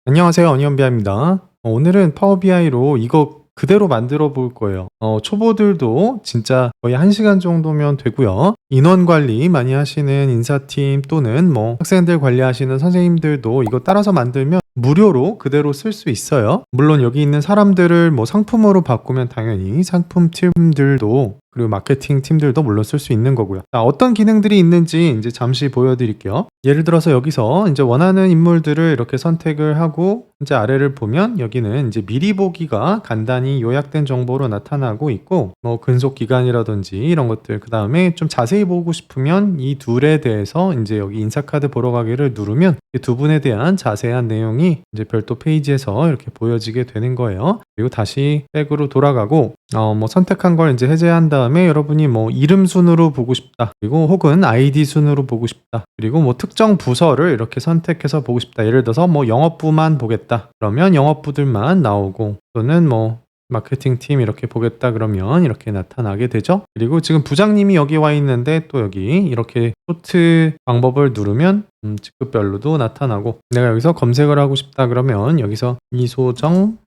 안녕하세요. 어니언비아입니다. 오늘은 파워 BI로 이거 그대로 만들어 볼 거예요. 초보들도 진짜 거의 1시간 정도면 되고요. 인원 관리 많이 하시는 인사팀 또는 학생들 관리하시는 선생님들도 이거 따라서 만들면 무료로 그대로 쓸 수 있어요. 물론 여기 있는 사람들을 상품으로 바꾸면 당연히 상품 팀들도 그리고 마케팅 팀들도 물론 쓸 수 있는 거고요. 자, 어떤 기능들이 있는지 이제 잠시 보여드릴게요. 예를 들어서 여기서 이제 원하는 인물들을 이렇게 선택을 하고 이제 아래를 보면 여기는 이제 미리 보기가 간단히 요약된 정보로 나타나고 있고 근속 기간이라든지 이런 것들, 그 다음에 좀 자세히 보고 싶으면 이 둘에 대해서 이제 여기 인사카드 보러 가기를 누르면 이 두 분에 대한 자세한 내용이 이제 별도 페이지에서 이렇게 보여지게 되는 거예요. 그리고 다시 백으로 돌아가고 선택한 걸 이제 해제한 다음에 여러분이 이름 순으로 보고 싶다, 그리고 혹은 아이디 순으로 보고 싶다, 그리고 특정 부서를 이렇게 선택해서 보고 싶다. 예를 들어서 영업부만 보겠다 그러면 영업부들만 나오고, 또는 마케팅 팀 이렇게 보겠다 그러면 이렇게 나타나게 되죠. 그리고 지금 부장님이 여기 와 있는데 또 여기 이렇게 소트 방법을 누르면 직급별로도 나타나고, 내가 여기서 검색을 하고 싶다 그러면 여기서 이소정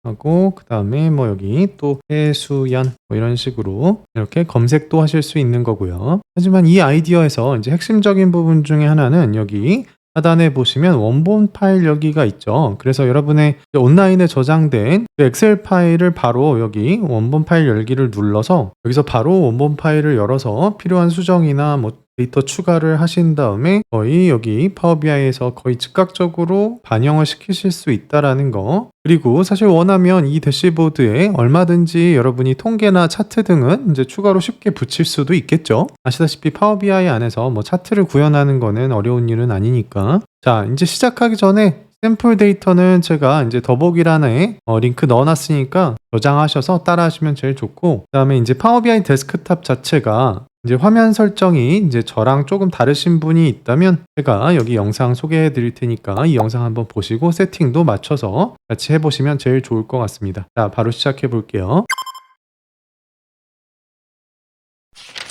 하고 그 다음에 여기 또 해수연 이런 식으로 이렇게 검색도 하실 수 있는 거고요. 하지만 이 아이디어에서 이제 핵심적인 부분 중에 하나는 여기 하단에 보시면 원본 파일 여기가 있죠. 그래서 여러분의 온라인에 저장된 그 엑셀 파일을 바로 여기 원본 파일 열기를 눌러서 여기서 바로 원본 파일을 열어서 필요한 수정이나 데이터 추가를 하신 다음에 거의 여기 파워 BI에서 거의 즉각적으로 반영을 시키실 수 있다라는 거. 그리고 사실 원하면 이 대시보드에 얼마든지 여러분이 통계나 차트 등은 이제 추가로 쉽게 붙일 수도 있겠죠. 아시다시피 파워 BI 안에서 차트를 구현하는 거는 어려운 일은 아니니까. 자, 이제 시작하기 전에 샘플 데이터는 제가 이제 더보기란에 링크 넣어놨으니까 저장하셔서 따라하시면 제일 좋고, 그 다음에 이제 파워 BI 데스크탑 자체가 이제 화면 설정이 이제 저랑 조금 다르신 분이 있다면 제가 여기 영상 소개해 드릴 테니까 이 영상 한번 보시고 세팅도 맞춰서 같이 해보시면 제일 좋을 것 같습니다. 자, 바로 시작해 볼게요.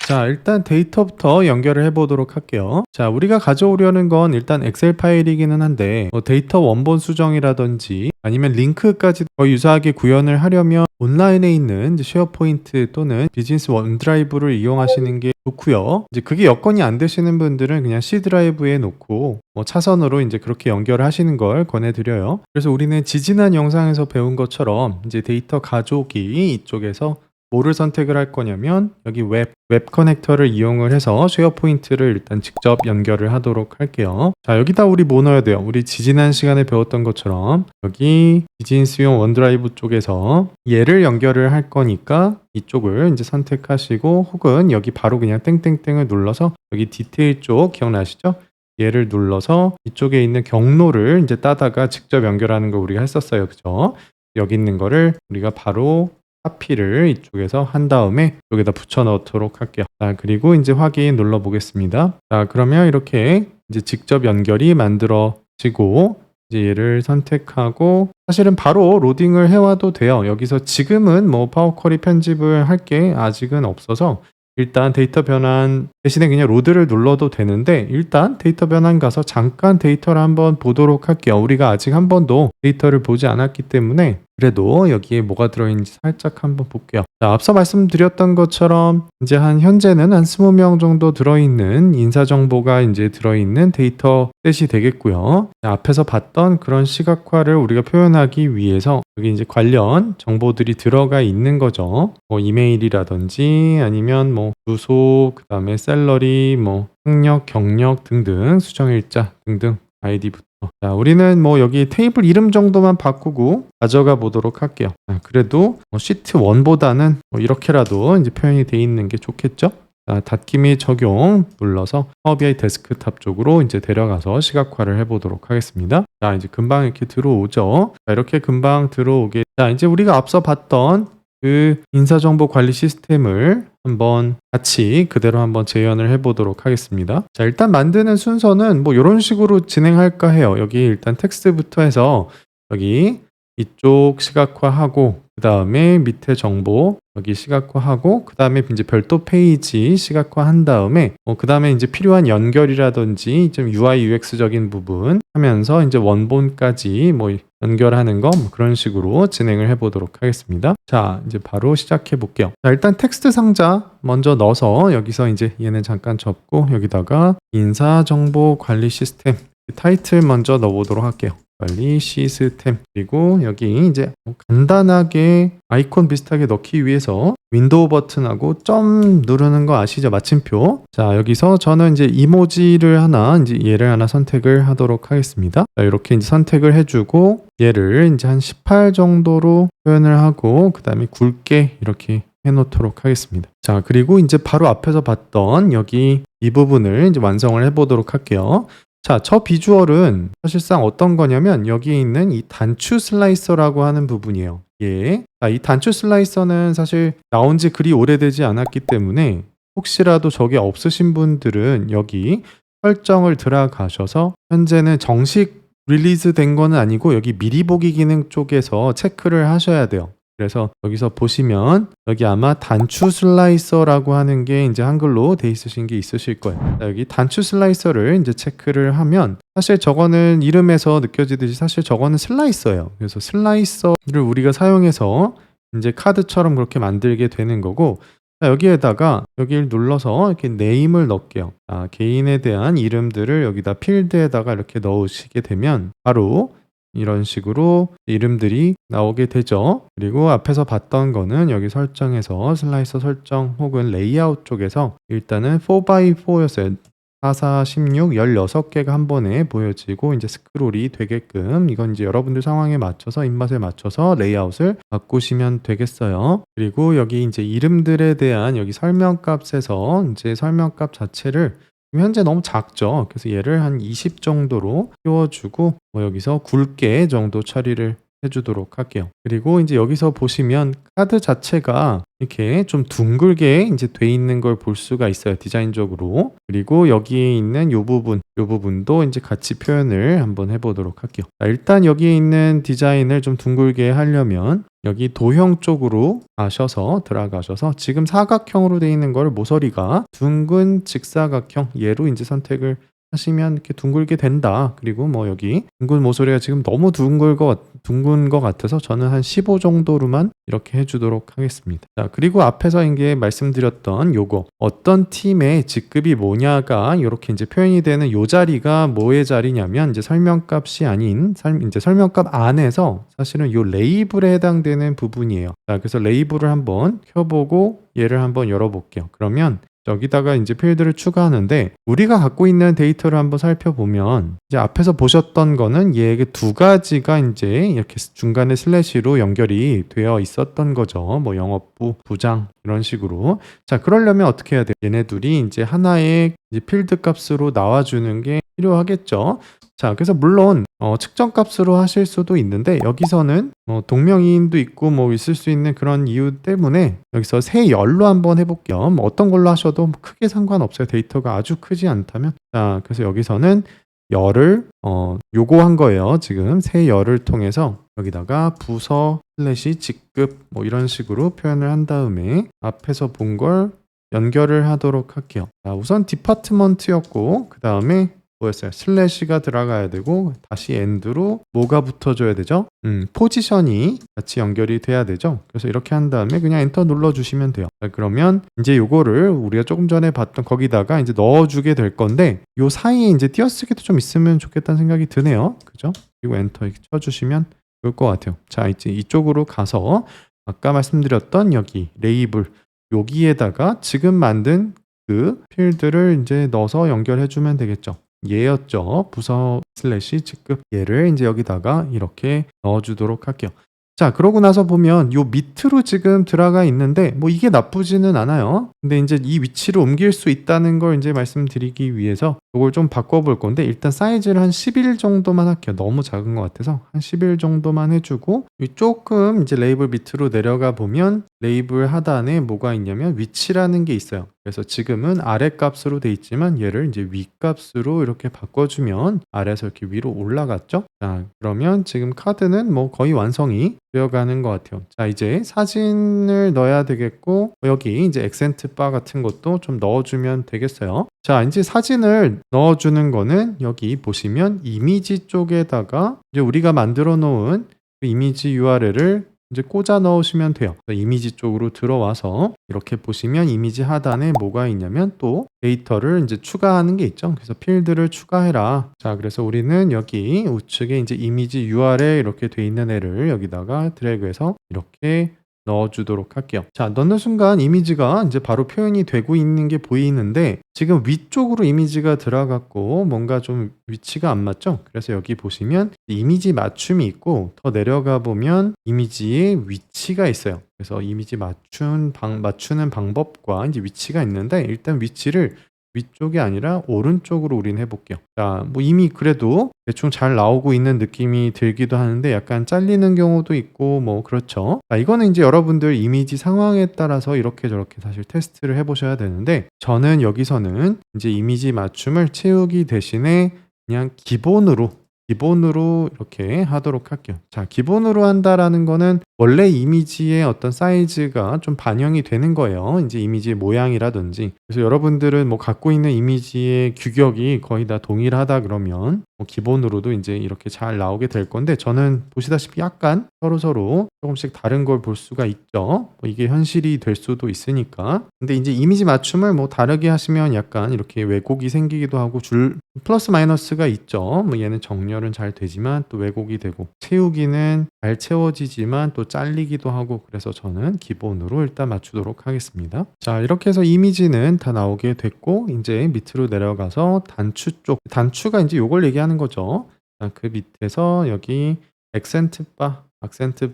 자, 일단 데이터부터 연결을 해보도록 할게요. 자, 우리가 가져오려는 건 일단 엑셀 파일이기는 한데 데이터 원본 수정이라든지 아니면 링크까지 더 유사하게 구현을 하려면 온라인에 있는 이제 쉐어포인트 또는 비즈니스 원드라이브를 이용하시는 게 좋고요. 이제 그게 여건이 안 되시는 분들은 그냥 C 드라이브에 놓고 차선으로 이제 그렇게 연결을 하시는 걸 권해드려요. 그래서 우리는 지지난 영상에서 배운 것처럼 이제 데이터 가져오기 이쪽에서 뭐를 선택을 할 거냐면 여기 웹 커넥터를 이용을 해서 쉐어포인트를 일단 직접 연결을 하도록 할게요. 자, 여기다 우리 뭐 넣어야 돼요? 우리 지지난 시간에 배웠던 것처럼 여기 비즈니스용 원드라이브 쪽에서 얘를 연결을 할 거니까 이쪽을 이제 선택하시고, 혹은 여기 바로 그냥 땡땡땡을 눌러서 여기 디테일 쪽 기억나시죠? 얘를 눌러서 이쪽에 있는 경로를 이제 따다가 직접 연결하는 거 우리가 했었어요. 그죠? 여기 있는 거를 우리가 바로 카피를 이쪽에서 한 다음에 여기다 붙여 넣도록 할게요. 자, 그리고 이제 확인 눌러 보겠습니다. 자, 그러면 이렇게 이제 직접 연결이 만들어지고, 이제 얘를 선택하고 사실은 바로 로딩을 해와도 돼요. 여기서 지금은 파워 쿼리 편집을 할 게 아직은 없어서 일단 데이터 변환 대신에 그냥 로드를 눌러도 되는데, 일단 데이터 변환 가서 잠깐 데이터를 한번 보도록 할게요. 우리가 아직 한 번도 데이터를 보지 않았기 때문에 그래도 여기에 뭐가 들어있는지 살짝 한번 볼게요. 자, 앞서 말씀드렸던 것처럼 이제 현재는 한 20명 정도 들어있는 인사 정보가 이제 들어있는 데이터 셋이 되겠고요. 자, 앞에서 봤던 그런 시각화를 우리가 표현하기 위해서 여기 이제 관련 정보들이 들어가 있는 거죠. 이메일이라든지 아니면 주소, 그 다음에 샐러리, 학력, 경력 등등, 수정일자 등등 아이디부터. 자, 우리는 여기 테이블 이름 정도만 바꾸고 가져가 보도록 할게요. 자, 그래도 시트 1보다는 이렇게라도 이제 표현이 돼 있는 게 좋겠죠? 자, 닫기 및 적용 눌러서 파워 BI 데스크탑 쪽으로 이제 데려가서 시각화를 해보도록 하겠습니다. 자, 이제 금방 이렇게 들어오죠? 자, 이렇게 금방 들어오게. 자, 이제 우리가 앞서 봤던 그 인사정보 관리 시스템을 한번 같이 그대로 한번 재현을 해보도록 하겠습니다. 자, 일단 만드는 순서는 이런 식으로 진행할까 해요. 여기 일단 텍스트부터 해서 여기 이쪽 시각화하고 그 다음에 밑에 정보 여기 시각화하고 그 다음에 이제 별도 페이지 시각화한 다음에 그 다음에 이제 필요한 연결이라든지 좀 UI UX적인 부분 하면서 이제 원본까지 뭐 연결하는 거 뭐 그런 식으로 진행을 해보도록 하겠습니다. 자, 이제 바로 시작해 볼게요. 자, 일단 텍스트 상자 먼저 넣어서 여기서 이제 얘는 잠깐 접고 여기다가 인사정보 관리 시스템 타이틀 먼저 넣어보도록 할게요. 관리 시스템. 그리고 여기 이제 간단하게 아이콘 비슷하게 넣기 위해서 윈도우 버튼하고 점 누르는 거 아시죠? 마침표. 자, 여기서 저는 이제 이모지를 하나, 이제 얘를 하나 선택을 하도록 하겠습니다. 자, 이렇게 이제 선택을 해주고 얘를 이제 한 18 정도로 표현을 하고 그 다음에 굵게 이렇게 해놓도록 하겠습니다. 자, 그리고 이제 바로 앞에서 봤던 여기 이 부분을 이제 완성을 해보도록 할게요. 자, 저 비주얼은 사실상 어떤 거냐면 여기에 있는 이 단추 슬라이서라고 하는 부분이에요. 예. 자, 이 단추 슬라이서는 사실 나온 지 그리 오래되지 않았기 때문에 혹시라도 저게 없으신 분들은 여기 설정을 들어가셔서 현재는 정식 릴리즈 된 거는 아니고 여기 미리 보기 기능 쪽에서 체크를 하셔야 돼요. 그래서 여기서 보시면 여기 아마 단추 슬라이서라고 하는 게 이제 한글로 돼 있으신 게 있으실 거예요. 자, 여기 단추 슬라이서를 이제 체크를 하면 사실 저거는 이름에서 느껴지듯이 사실 저거는 슬라이서예요. 그래서 슬라이서를 우리가 사용해서 이제 카드처럼 그렇게 만들게 되는 거고, 자, 여기에다가 여기를 눌러서 이렇게 네임을 넣을게요. 자, 개인에 대한 이름들을 여기다 필드에다가 이렇게 넣으시게 되면 바로 이런 식으로 이름들이 나오게 되죠. 그리고 앞에서 봤던 거는 여기 설정에서 슬라이서 설정 혹은 레이아웃 쪽에서 일단은 4x4였어요. 4, 4, 16, 16개가 한 번에 보여지고 이제 스크롤이 되게끔 이건 이제 여러분들 상황에 맞춰서 입맛에 맞춰서 레이아웃을 바꾸시면 되겠어요. 그리고 여기 이제 이름들에 대한 여기 설명값에서 이제 설명값 자체를 현재 너무 작죠. 그래서 얘를 한 20 정도로 키워주고 뭐 여기서 굵게 정도 처리를 해주도록 할게요. 그리고 이제 여기서 보시면 카드 자체가 이렇게 좀 둥글게 이제 돼 있는 걸 볼 수가 있어요. 디자인적으로. 그리고 여기에 있는 요 부분도 이제 같이 표현을 한번 해보도록 할게요. 자, 일단 여기에 있는 디자인을 좀 둥글게 하려면 여기 도형 쪽으로 들어가셔서 지금 사각형으로 되어 있는 걸 모서리가 둥근 직사각형 얘로 이제 선택을 하시면 이렇게 둥글게 된다. 그리고 뭐 여기 둥근 모서리가 지금 너무 둥근 것 같아서 저는 한 15 정도로만 이렇게 해주도록 하겠습니다. 자, 그리고 앞에서 이게 말씀드렸던 요거 어떤 팀의 직급이 뭐냐가 이렇게 이제 표현이 되는 요 자리가 뭐의 자리냐면 이제 설명값이 아닌 이제 설명값 안에서 사실은 요 레이블에 해당되는 부분이에요. 자, 그래서 레이블을 한번 켜보고 얘를 한번 열어볼게요. 그러면 여기다가 이제 필드를 추가하는데 우리가 갖고 있는 데이터를 한번 살펴보면 이제 앞에서 보셨던 거는 얘 두 가지가 이제 이렇게 중간에 슬래시로 연결이 되어 있었던 거죠. 뭐 영업부, 부장 이런 식으로. 자, 그러려면 어떻게 해야 돼요? 얘네 둘이 이제 하나의 이제 필드 값으로 나와주는 게 필요하겠죠. 자, 그래서 물론 측정 값으로 하실 수도 있는데 여기서는 동명이인도 있고 뭐 있을 수 있는 그런 이유 때문에 여기서 세 열로 한번 해볼게요. 뭐 어떤 걸로 하셔도 크게 상관없어요. 데이터가 아주 크지 않다면. 자, 그래서 여기서는 열을 요거 한 거예요. 지금 세 열을 통해서 여기다가 부서 슬래시 직급 뭐 이런 식으로 표현을 한 다음에 앞에서 본 걸 연결을 하도록 할게요. 자, 우선 디파트먼트였고 그 다음에 뭐였어요? 슬래시가 들어가야 되고 다시 엔드로 뭐가 붙어줘야 되죠? 포지션이 같이 연결이 돼야 되죠. 그래서 이렇게 한 다음에 그냥 엔터 눌러주시면 돼요. 자, 그러면 이제 요거를 우리가 조금 전에 봤던 거기다가 이제 넣어주게 될 건데 요 사이에 이제 띄어쓰기도 좀 있으면 좋겠다는 생각이 드네요. 그죠? 그리고 엔터 이렇게 쳐주시면 좋을 것 같아요. 자, 이제 이쪽으로 가서 아까 말씀드렸던 여기 레이블 여기에다가 지금 만든 그 필드를 이제 넣어서 연결해주면 되겠죠. 얘였죠. 부서 슬래시 직급 얘를 이제 여기다가 이렇게 넣어주도록 할게요. 자, 그러고 나서 보면 요 밑으로 지금 들어가 있는데 뭐 이게 나쁘지는 않아요. 근데 이제 이 위치로 옮길 수 있다는 걸 이제 말씀드리기 위해서 이걸 좀 바꿔볼 건데 일단 사이즈를 한 11 정도만 할게요. 너무 작은 것 같아서 한 11 정도만 해주고 조금 이제 레이블 밑으로 내려가 보면 레이블 하단에 뭐가 있냐면 위치라는 게 있어요. 그래서 지금은 아래 값으로 돼 있지만 얘를 이제 위 값으로 이렇게 바꿔주면 아래에서 이렇게 위로 올라갔죠. 자, 그러면 지금 카드는 뭐 거의 완성이 되어가는 것 같아요. 자, 이제 사진을 넣어야 되겠고 여기 이제 액센트 바 같은 것도 좀 넣어주면 되겠어요. 자, 이제 사진을 넣어주는 거는 여기 보시면 이미지 쪽에다가 이제 우리가 만들어 놓은 그 이미지 URL을 이제 꽂아 넣으시면 돼요. 이미지 쪽으로 들어와서 이렇게 보시면 이미지 하단에 뭐가 있냐면 또 데이터를 이제 추가하는 게 있죠. 그래서 필드를 추가해라. 자, 그래서 우리는 여기 우측에 이제 이미지 URL 이렇게 돼 있는 애를 여기다가 드래그해서 이렇게 넣어주도록 할게요. 자, 넣는 순간 이미지가 이제 바로 표현이 되고 있는 게 보이는데 지금 위쪽으로 이미지가 들어갔고 뭔가 좀 위치가 안 맞죠? 그래서 여기 보시면 이미지 맞춤이 있고 더 내려가 보면 이미지의 위치가 있어요. 그래서 이미지 맞추는 방법과 이제 위치가 있는데 일단 위치를 위쪽이 아니라 오른쪽으로 우린 해볼게요. 자, 뭐 이미 그래도 대충 잘 나오고 있는 느낌이 들기도 하는데 약간 잘리는 경우도 있고 뭐 그렇죠. 자, 이거는 이제 여러분들 이미지 상황에 따라서 이렇게 저렇게 사실 테스트를 해보셔야 되는데 저는 여기서는 이제 이미지 맞춤을 채우기 대신에 그냥 기본으로 이렇게 하도록 할게요. 자, 기본으로 한다라는 거는 원래 이미지의 어떤 사이즈가 좀 반영이 되는 거예요. 이제 이미지의 모양이라든지. 그래서 여러분들은 뭐 갖고 있는 이미지의 규격이 거의 다 동일하다 그러면 뭐 기본으로도 이제 이렇게 잘 나오게 될 건데 저는 보시다시피 약간 서로 조금씩 다른 걸 볼 수가 있죠. 뭐 이게 현실이 될 수도 있으니까. 근데 이제 이미지 맞춤을 뭐 다르게 하시면 약간 이렇게 왜곡이 생기기도 하고 플러스 마이너스가 있죠. 뭐 얘는 정렬은 잘 되지만 또 왜곡이 되고 채우기는 잘 채워지지만 또 잘리기도 하고 그래서 저는 기본으로 일단 맞추도록 하겠습니다. 자, 이렇게 해서 이미지는 다 나오게 됐고 이제 밑으로 내려가서 단추가 이제 요걸 얘기하는 거죠. 자, 그 밑에서 여기 액센트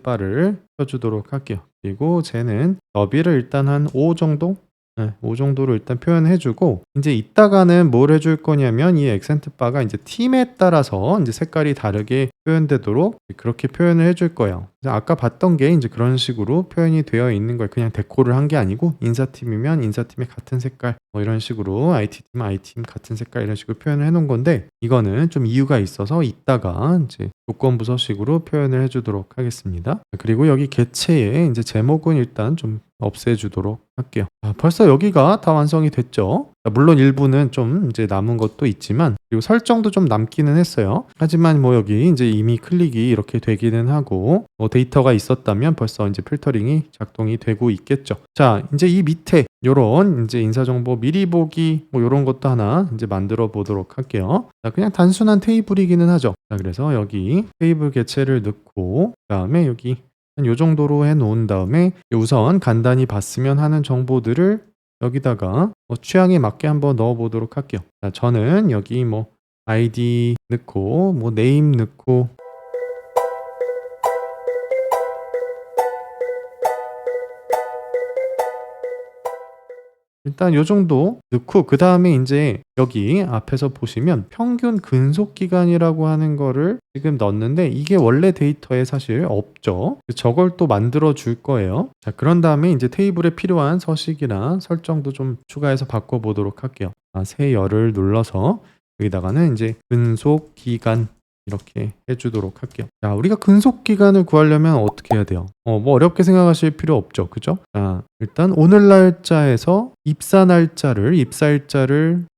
바를 켜주도록 할게요. 그리고 쟤는 너비를 일단 한 5 정도? 네, 5 정도로 일단 표현해주고 이제 이따가는 뭘 해줄 거냐면 이 액센트 바가 이제 팀에 따라서 이제 색깔이 다르게 표현되도록 그렇게 표현을 해줄 거예요. 그래서 아까 봤던 게 이제 그런 식으로 표현이 되어 있는 거예요. 그냥 데코를 한 게 아니고 인사팀이면 인사팀의 같은 색깔 뭐 이런 식으로 IT팀 IT팀 같은 색깔 이런 식으로 표현을 해놓은 건데 이거는 좀 이유가 있어서 이따가 이제 조건부 서식으로 표현을 해주도록 하겠습니다. 그리고 여기 개체에 이제 제목은 일단 좀 없애주도록 할게요. 벌써 여기가 다 완성이 됐죠. 물론 일부는 좀 이제 남은 것도 있지만 그리고 설정도 좀 남기는 했어요. 하지만 뭐 여기 이제 이미 클릭이 이렇게 되기는 하고 뭐 데이터가 있었다면 벌써 이제 필터링이 작동이 되고 있겠죠. 자, 이제 이 밑에 요런 이제 인사정보 미리 보기 뭐 요런 것도 하나 이제 만들어 보도록 할게요. 자, 그냥 단순한 테이블이기는 하죠. 자, 그래서 여기 테이블 개체를 넣고 그다음에 여기 한 요 정도로 해 놓은 다음에 우선 간단히 봤으면 하는 정보들을 여기다가 뭐 취향에 맞게 한번 넣어 보도록 할게요. 자, 저는 여기 뭐 아이디 넣고 뭐 네임 넣고 일단 요 정도 넣고 그다음에 인제 여기 앞에서 보시면 평균 근속 기간이라고 하는 거를 지금 넣었는데 이게 원래 데이터에 사실 없죠. 저걸 또 만들어 줄 거예요. 자, 그런 다음에 인제 테이블에 필요한 서식이나 설정도 좀 추가해서 바꿔 보도록 할게요. 새 열을 눌러서 여기다가는 인제 근속 기간 이렇게 해 주도록 할게요. 자, 우리가 근속 기간을 구하려면 어떻게 해야 돼요? 뭐 어렵게 생각하실 필요 없죠. 그죠? 자, 일단 오늘 날짜에서 입사일자를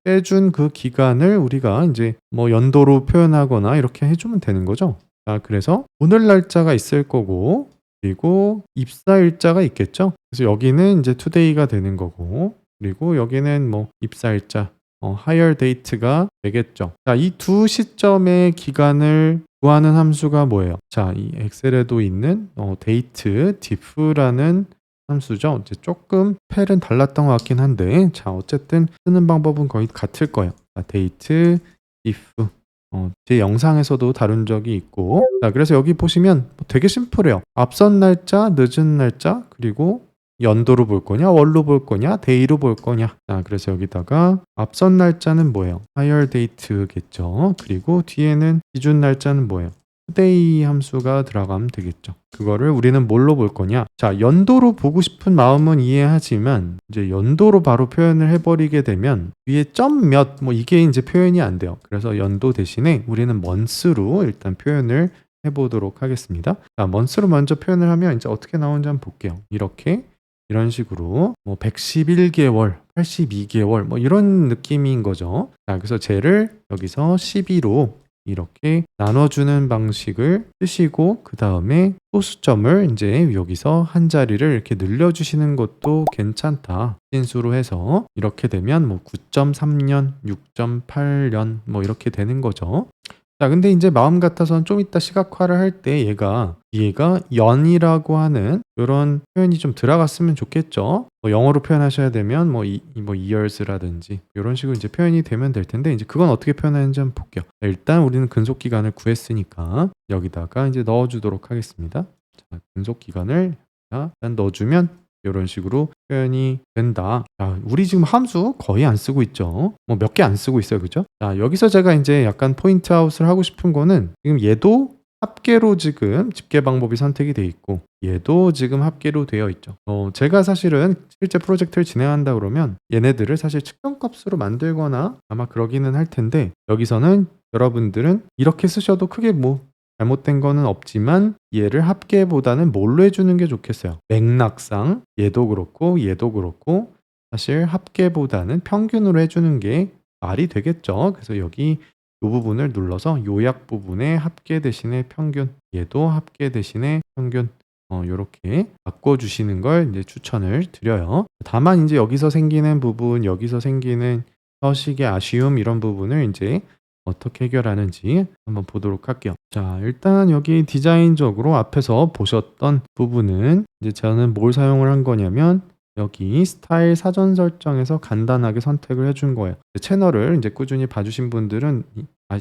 빼준 그 기간을 우리가 이제 뭐 연도로 표현하거나 이렇게 해주면 되는 거죠. 자, 그래서 오늘 날짜가 있을 거고 그리고 입사일자가 있겠죠. 그래서 여기는 이제 today가 되는 거고 그리고 여기는 뭐 입사일자 hire date가 되겠죠. 자, 이 두 시점의 기간을 구하는 함수가 뭐예요? 자, 이 엑셀에도 있는 date diff라는 함수죠. 이제 조금 펠은 달랐던 것 같긴 한데 자, 어쨌든 쓰는 방법은 거의 같을 거예요. 자, date if 제 영상에서도 다룬 적이 있고 자, 그래서 여기 보시면 되게 심플해요. 앞선 날짜, 늦은 날짜 그리고 연도로 볼 거냐, 월로 볼 거냐, 데이로 볼 거냐. 자, 그래서 여기다가 앞선 날짜는 뭐예요? hire date겠죠. 그리고 뒤에는 기준 날짜는 뭐예요? today 함수가 들어가면 되겠죠. 그거를 우리는 뭘로 볼 거냐? 자, 연도로 보고 싶은 마음은 이해하지만 이제 연도로 바로 표현을 해버리게 되면 위에 점 몇 뭐 이게 이제 표현이 안 돼요. 그래서 연도 대신에 우리는 months로 일단 표현을 해보도록 하겠습니다. 자, months로 먼저 표현을 하면 이제 어떻게 나오는지 한번 볼게요. 이렇게 이런 식으로 뭐 111개월, 82개월 뭐 이런 느낌인 거죠. 자, 그래서 쟤를 여기서 12로 이렇게 나눠주는 방식을 쓰시고 그 다음에 소수점을 이제 여기서 한 자리를 이렇게 늘려주시는 것도 괜찮다. 신수로 해서 이렇게 되면 뭐 9.3년, 6.8년 뭐 이렇게 되는 거죠. 자, 근데 이제 마음 같아서는 좀 이따 시각화를 할 때 얘가 연이라고 하는 이런 표현이 좀 들어갔으면 좋겠죠. 뭐 영어로 표현하셔야 되면 뭐 years라든지 이런 식으로 이제 표현이 되면 될 텐데 이제 그건 어떻게 표현하는지 한번 볼게요. 자, 일단 우리는 근속 기간을 구했으니까 여기다가 이제 넣어주도록 하겠습니다. 자, 근속 기간을 일단 넣어주면 이런 식으로 표현이 된다. 자, 우리 지금 함수 거의 안 쓰고 있죠. 뭐 몇 개 안 쓰고 있어요. 그죠? 자, 여기서 제가 이제 약간 포인트 아웃을 하고 싶은 거는 지금 얘도 합계로 지금 집계 방법이 선택이 돼 있고 얘도 지금 합계로 되어 있죠. 제가 사실은 실제 프로젝트를 진행한다 그러면 얘네들을 사실 측정값으로 만들거나 아마 그러기는 할 텐데 여기서는 여러분들은 이렇게 쓰셔도 크게 뭐 잘못된 거는 없지만 얘를 합계보다는 뭘로 해주는 게 좋겠어요. 맥락상 얘도 그렇고 사실 합계보다는 평균으로 해주는 게 말이 되겠죠. 그래서 여기 이 부분을 눌러서 요약 부분에 합계 대신에 평균, 얘도 합계 대신에 평균 요렇게 바꿔주시는 걸 이제 추천을 드려요. 다만 이제 여기서 생기는 부분, 여기서 생기는 서식의 아쉬움 이런 부분을 이제 어떻게 해결하는지 한번 보도록 할게요. 자, 일단 여기 디자인적으로 앞에서 보셨던 부분은 이제 저는 뭘 사용을 한 거냐면 여기 스타일 사전 설정에서 간단하게 선택을 해준 거예요. 채널을 이제 꾸준히 봐주신 분들은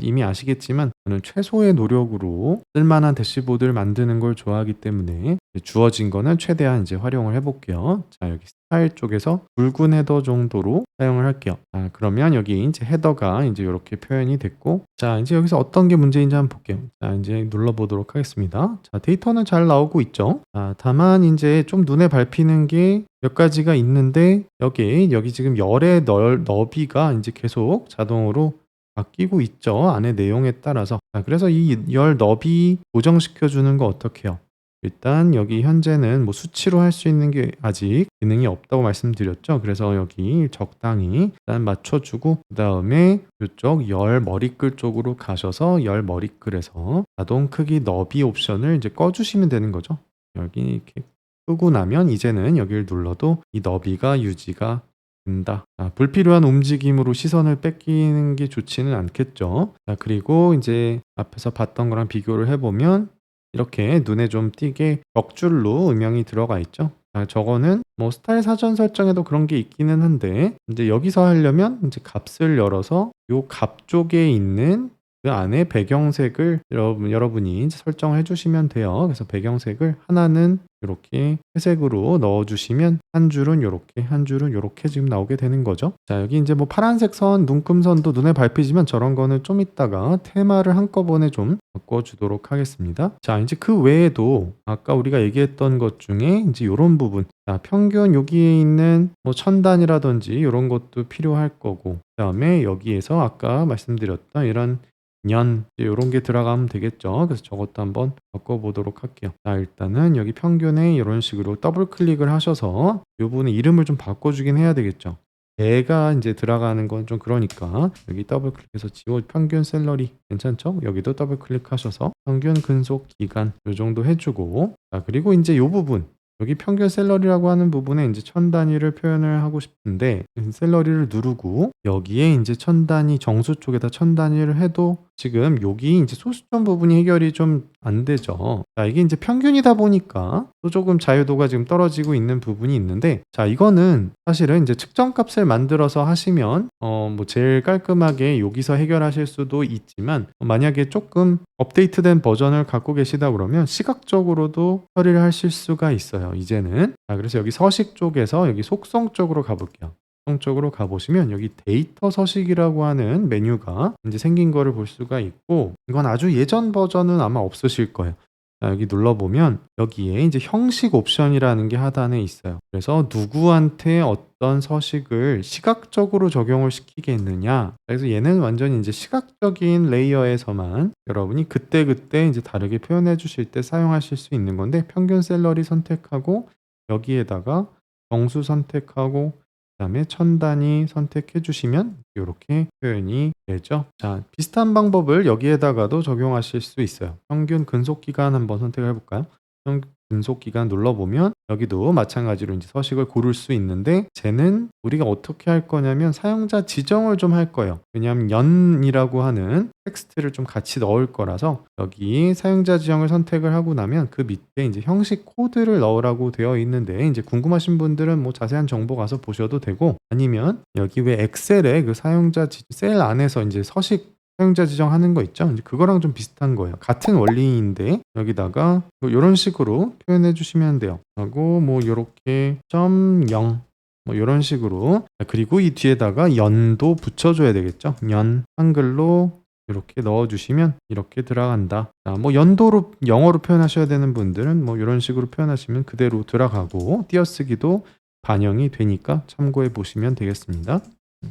이미 아시겠지만 저는 최소의 노력으로 쓸만한 대시보드를 만드는 걸 좋아하기 때문에 주어진 거는 최대한 이제 활용을 해볼게요. 자, 여기 스타일 쪽에서 굵은 헤더 정도로 사용을 할게요. 자, 그러면 여기 이제 헤더가 이제 이렇게 표현이 됐고, 자, 이제 여기서 어떤 게 문제인지 한번 볼게요. 자, 이제 눌러보도록 하겠습니다. 자, 데이터는 잘 나오고 있죠. 자, 다만 이제 좀 눈에 밟히는 게 몇 가지가 있는데 여기 지금 열의 너비가 이제 계속 자동으로 바뀌고 있죠. 안에 내용에 따라서. 자, 그래서 이 열 너비 고정시켜 주는 거 어떻게 해요? 일단 여기 현재는 뭐 수치로 할 수 있는 게 아직 기능이 없다고 말씀드렸죠. 그래서 여기 적당히 일단 맞춰주고 그 다음에 이쪽 열 머리글 쪽으로 가셔서 열 머리글에서 자동 크기 너비 옵션을 이제 꺼주시면 되는 거죠. 여기 이렇게 끄고 나면 이제는 여기를 눌러도 이 너비가 유지가 된다. 자, 불필요한 움직임으로 시선을 뺏기는 게 좋지는 않겠죠. 자, 그리고 이제 앞에서 봤던 거랑 비교를 해보면 이렇게 눈에 좀 띄게 벽줄로 음영이 들어가 있죠. 자, 저거는 뭐 스타일 사전 설정에도 그런 게 있기는 한데 이제 여기서 하려면 이제 값을 열어서 요 값 쪽에 있는 그 안에 배경색을 여러분이 이제 설정해 주시면 돼요. 그래서 배경색을 하나는 이렇게 회색으로 넣어 주시면 한 줄은 요렇게 한 줄은 요렇게 지금 나오게 되는 거죠. 자, 여기 이제 뭐 파란색 선, 눈금선도 눈에 밟히지만 저런 거는 좀 이따가 테마를 한꺼번에 좀 바꿔 주도록 하겠습니다. 자, 이제 그 외에도 아까 우리가 얘기했던 것 중에 이제 요런 부분, 자, 평균 여기에 있는 뭐 천단이라든지 이런 것도 필요할 거고 그다음에 여기에서 아까 말씀드렸던 이런 년 이런 게 들어가면 되겠죠. 그래서 저것도 한번 바꿔보도록 할게요. 자, 일단은 여기 평균에 이런 식으로 더블 클릭을 하셔서 이 부분에 이름을 좀 바꿔주긴 해야 되겠죠. 얘가 이제 들어가는 건 좀 그러니까 여기 더블 클릭해서 지워 평균 샐러리 괜찮죠? 여기도 더블 클릭하셔서 평균 근속 기간 요 정도 해주고 자, 그리고 이제 요 부분 여기 평균 샐러리라고 하는 부분에 이제 천 단위를 표현을 하고 싶은데 샐러리를 누르고 여기에 이제 천 단위 정수 쪽에다 천 단위를 해도 지금 여기 이제 소수점 부분이 해결이 좀 안 되죠. 자, 이게 이제 평균이다 보니까 또 조금 자유도가 지금 떨어지고 있는 부분이 있는데 자, 이거는 사실은 이제 측정값을 만들어서 하시면 뭐 제일 깔끔하게 여기서 해결하실 수도 있지만 만약에 조금 업데이트된 버전을 갖고 계시다 그러면 시각적으로도 처리를 하실 수가 있어요. 이제는. 자, 그래서 여기 서식 쪽에서 여기 속성 쪽으로 가볼게요. 쪽으로 가보시면 여기 데이터 서식이라고 하는 메뉴가 이제 생긴 거를 볼 수가 있고, 이건 아주 예전 버전은 아마 없으실 거예요. 자, 여기 눌러보면 여기에 이제 형식 옵션이라는 게 하단에 있어요. 그래서 누구한테 어떤 서식을 시각적으로 적용을 시키겠느냐. 그래서 얘는 완전히 이제 시각적인 레이어에서만 여러분이 그때그때 이제 다르게 표현해 주실 때 사용하실 수 있는 건데, 평균 샐러리 선택하고 여기에다가 정수 선택하고 그다음에 천 단위 선택해 주시면 이렇게 표현이 되죠. 자, 비슷한 방법을 여기에다가도 적용하실 수 있어요. 평균 근속 기간 한번 선택을 해 볼까요? 평균 근속 기간 눌러보면 여기도 마찬가지로 이제 서식을 고를 수 있는데, 쟤는 우리가 어떻게 할 거냐면 사용자 지정을 좀 할 거예요. 왜냐하면 연이라고 하는 텍스트를 좀 같이 넣을 거라서 여기 사용자 지정을 선택을 하고 나면 그 밑에 이제 형식 코드를 넣으라고 되어 있는데, 이제 궁금하신 분들은 뭐 자세한 정보 가서 보셔도 되고, 아니면 여기 왜 엑셀에 그 셀 안에서 이제 서식 사용자 지정하는 거 있죠? 이제 그거랑 좀 비슷한 거예요. 같은 원리인데 여기다가 뭐 요런 식으로 표현해 주시면 돼요. 하고 뭐 요렇게 .0 뭐 요런 식으로, 그리고 이 뒤에다가 연도 붙여줘야 되겠죠? 연 한글로 이렇게 넣어주시면 이렇게 들어간다. 자, 뭐 연도로 영어로 표현하셔야 되는 분들은 뭐 이런 식으로 표현하시면 그대로 들어가고 띄어쓰기도 반영이 되니까 참고해 보시면 되겠습니다.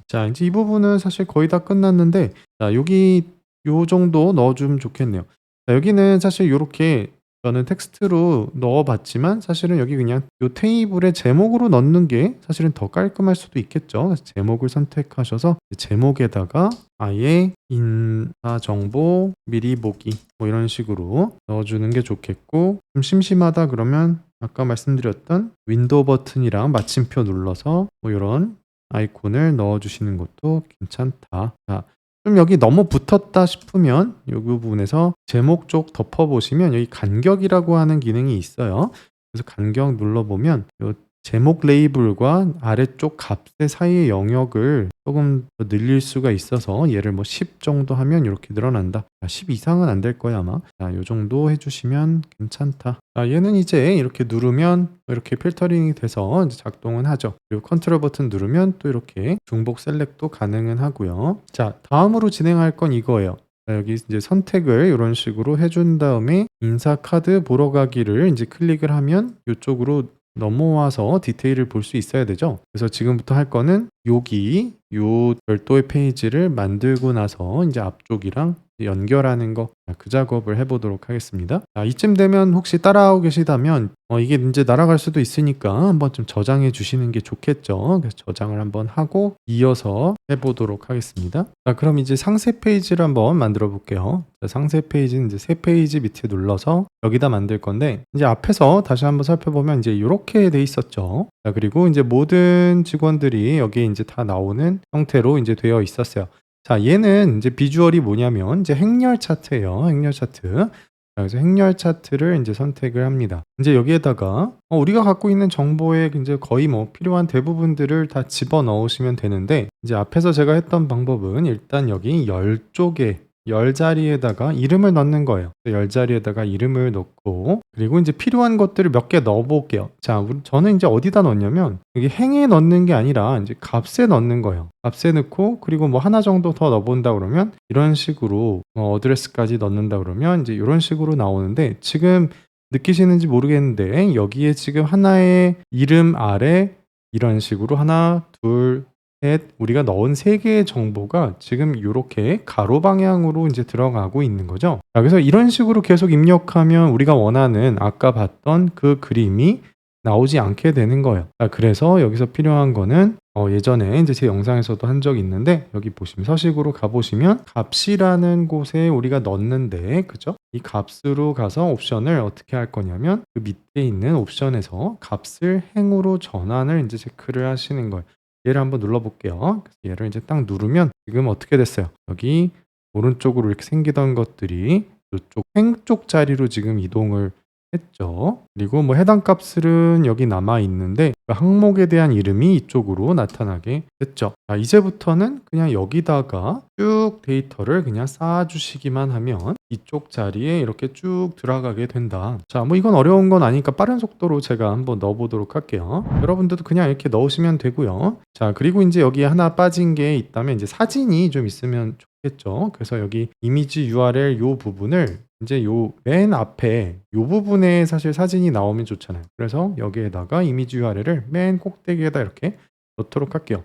자, 이제 이 부분은 사실 거의 다 끝났는데, 자, 여기 요 정도 넣어주면 좋겠네요. 자, 여기는 사실 요렇게 저는 텍스트로 넣어봤지만 사실은 여기 그냥 요 테이블의 제목으로 넣는 게 사실은 더 깔끔할 수도 있겠죠. 그래서 제목을 선택하셔서 제목에다가 아예 인사 정보 미리 보기 뭐 이런 식으로 넣어주는 게 좋겠고, 좀 심심하다 그러면 아까 말씀드렸던 윈도우 버튼이랑 마침표 눌러서 뭐 이런 아이콘을 넣어주시는 것도 괜찮다. 자, 좀 여기 너무 붙었다 싶으면 이 부분에서 제목 쪽 덮어보시면 여기 간격이라고 하는 기능이 있어요. 그래서 간격 눌러보면 요 제목 레이블과 아래쪽 값의 사이의 영역을 조금 더 늘릴 수가 있어서 얘를 뭐 10 정도 하면 이렇게 늘어난다. 10 이상은 안 될 거야 아마. 자, 요 정도 해주시면 괜찮다. 자, 얘는 이제 이렇게 누르면 이렇게 필터링이 돼서 이제 작동은 하죠. 그리고 컨트롤 버튼 누르면 또 이렇게 중복 셀렉도 가능은 하고요. 자, 다음으로 진행할 건 이거예요. 자, 여기 이제 선택을 이런 식으로 해준 다음에 인사 카드 보러 가기를 이제 클릭을 하면 이쪽으로 넘어와서 디테일을 볼 수 있어야 되죠. 그래서 지금부터 할 거는 여기 요 별도의 페이지를 만들고 나서 이제 앞쪽이랑 연결하는 거, 그 작업을 해보도록 하겠습니다. 자, 이쯤 되면 혹시 따라하고 계시다면 이게 이제 날아갈 수도 있으니까 한번 좀 저장해 주시는 게 좋겠죠. 그래서 저장을 한번 하고 이어서 해보도록 하겠습니다. 자, 그럼 이제 상세 페이지를 한번 만들어 볼게요. 자, 상세 페이지는 이제 새 페이지 밑에 눌러서 여기다 만들 건데, 이제 앞에서 다시 한번 살펴보면 이제 이렇게 돼 있었죠. 자, 그리고 이제 모든 직원들이 여기 이제 다 나오는 형태로 이제 되어 있었어요. 자, 얘는 이제 비주얼이 뭐냐면 이제 행렬 차트예요. 행렬 차트. 자, 그래서 행렬 차트를 이제 선택을 합니다. 이제 여기에다가 우리가 갖고 있는 정보의 이제 거의 뭐 필요한 대부분들을 다 집어 넣으시면 되는데, 이제 앞에서 제가 했던 방법은 일단 여기 열 쪽에 열 자리에다가 이름을 넣는 거예요. 열 자리에다가 이름을 넣고, 그리고 이제 필요한 것들을 몇 개 넣어 볼게요. 자, 저는 이제 어디다 넣냐면 여기 행에 넣는 게 아니라 이제 값에 넣는 거예요. 값에 넣고, 그리고 뭐 하나 정도 더 넣어 본다 그러면 이런 식으로 어드레스까지 넣는다 그러면 이제 이런 식으로 나오는데, 지금 느끼시는지 모르겠는데 여기에 지금 하나의 이름 아래 이런 식으로 하나, 둘, 셋, 우리가 넣은 3개의 정보가 지금 이렇게 가로 방향으로 이제 들어가고 있는 거죠. 자, 그래서 이런 식으로 계속 입력하면 우리가 원하는 아까 봤던 그 그림이 나오지 않게 되는 거예요. 자, 그래서 여기서 필요한 거는 예전에 이제 제 영상에서도 한 적이 있는데, 여기 보시면 서식으로 가보시면 값이라는 곳에 우리가 넣는데, 그죠? 이 값으로 가서 옵션을 어떻게 할 거냐면 그 밑에 있는 옵션에서 값을 행으로 전환을 이제 체크를 하시는 거예요. 얘를 한번 눌러볼게요. 얘를 이제 딱 누르면 지금 어떻게 됐어요? 여기 오른쪽으로 이렇게 생기던 것들이 이쪽 행 쪽 자리로 지금 이동을 했죠. 그리고 뭐 해당 값들은 여기 남아 있는데 그 항목에 대한 이름이 이쪽으로 나타나게 됐죠. 자, 이제부터는 그냥 여기다가 쭉 데이터를 그냥 쌓아주시기만 하면 이쪽 자리에 이렇게 쭉 들어가게 된다. 자, 뭐 이건 어려운 건 아니니까 빠른 속도로 제가 한번 넣어보도록 할게요. 여러분들도 그냥 이렇게 넣으시면 되고요. 자, 그리고 이제 여기에 하나 빠진 게 있다면 이제 사진이 좀 있으면 좋겠죠. 그래서 여기 이미지 URL 요 부분을 이제 요 맨 앞에 요 부분에 사실 사진이 나오면 좋잖아요. 그래서 여기에다가 이미지 URL을 맨 꼭대기에다 이렇게 넣도록 할게요.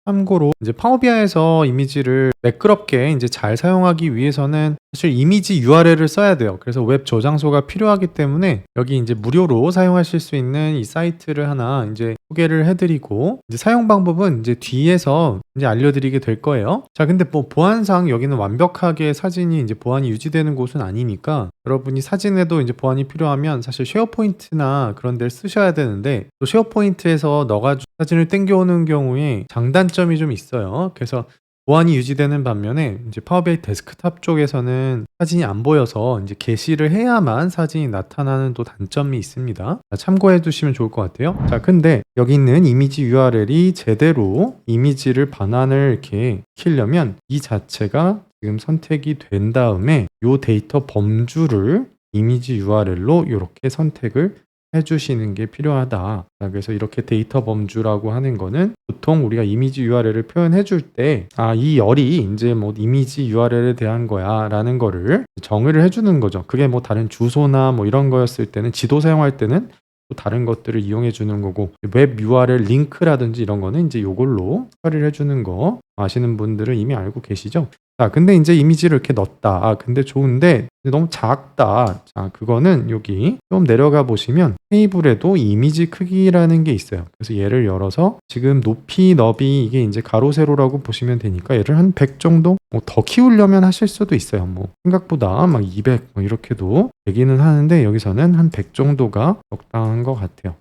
참고로 이제 파워비아이에서 이미지를 매끄럽게 이제 잘 사용하기 위해서는 사실 이미지 URL을 써야 돼요. 그래서 웹 저장소가 필요하기 때문에 여기 이제 무료로 사용하실 수 있는 이 사이트를 하나 이제 소개를 해드리고 이제 사용 방법은 이제 뒤에서 이제 알려드리게 될 거예요. 자, 근데 뭐 보안상 여기는 완벽하게 사진이 이제 보안이 유지되는 곳은 아니니까 여러분이 사진에도 이제 보안이 필요하면 사실 쉐어포인트나 그런 데를 쓰셔야 되는데 또 쉐어포인트에서 넣어가지고 사진을 땡겨오는 경우에 장단점이 좀 있어요. 그래서 보안이 유지되는 반면에 이제 파워비아이 데스크탑 쪽에서는 사진이 안 보여서 이제 게시를 해야만 사진이 나타나는 또 단점이 있습니다. 자, 참고해 두시면 좋을 것 같아요. 자, 근데 여기 있는 이미지 URL이 제대로 이미지를 반환을 이렇게 시키려면 이 자체가 지금 선택이 된 다음에 이 데이터 범주를 이미지 URL로 이렇게 선택을 해주시는 게 필요하다. 자, 그래서 이렇게 데이터 범주라고 하는 거는 보통 우리가 이미지 URL을 표현해 줄 때, 이 열이 이제 뭐 이미지 URL에 대한 거야 라는 거를 정의를 해주는 거죠. 그게 뭐 다른 주소나 뭐 이런 거였을 때는 지도 사용할 때는 또 다른 것들을 이용해 주는 거고 웹 URL 링크라든지 이런 거는 이제 요걸로 처리를 해주는 거 아시는 분들은 이미 알고 계시죠? 자, 근데 이제 이미지를 이렇게 넣었다. 근데 좋은데 너무 작다. 자, 그거는 여기 좀 내려가 보시면 테이블에도 이미지 크기라는 게 있어요. 그래서 얘를 열어서 지금 높이, 너비 이게 이제 가로, 세로라고 보시면 되니까 얘를 한 100 정도 뭐 더 키우려면 하실 수도 있어요. 뭐 생각보다 막 200 뭐 이렇게도 되기는 하는데 여기서는 한 100 정도가 적당한 것 같아요.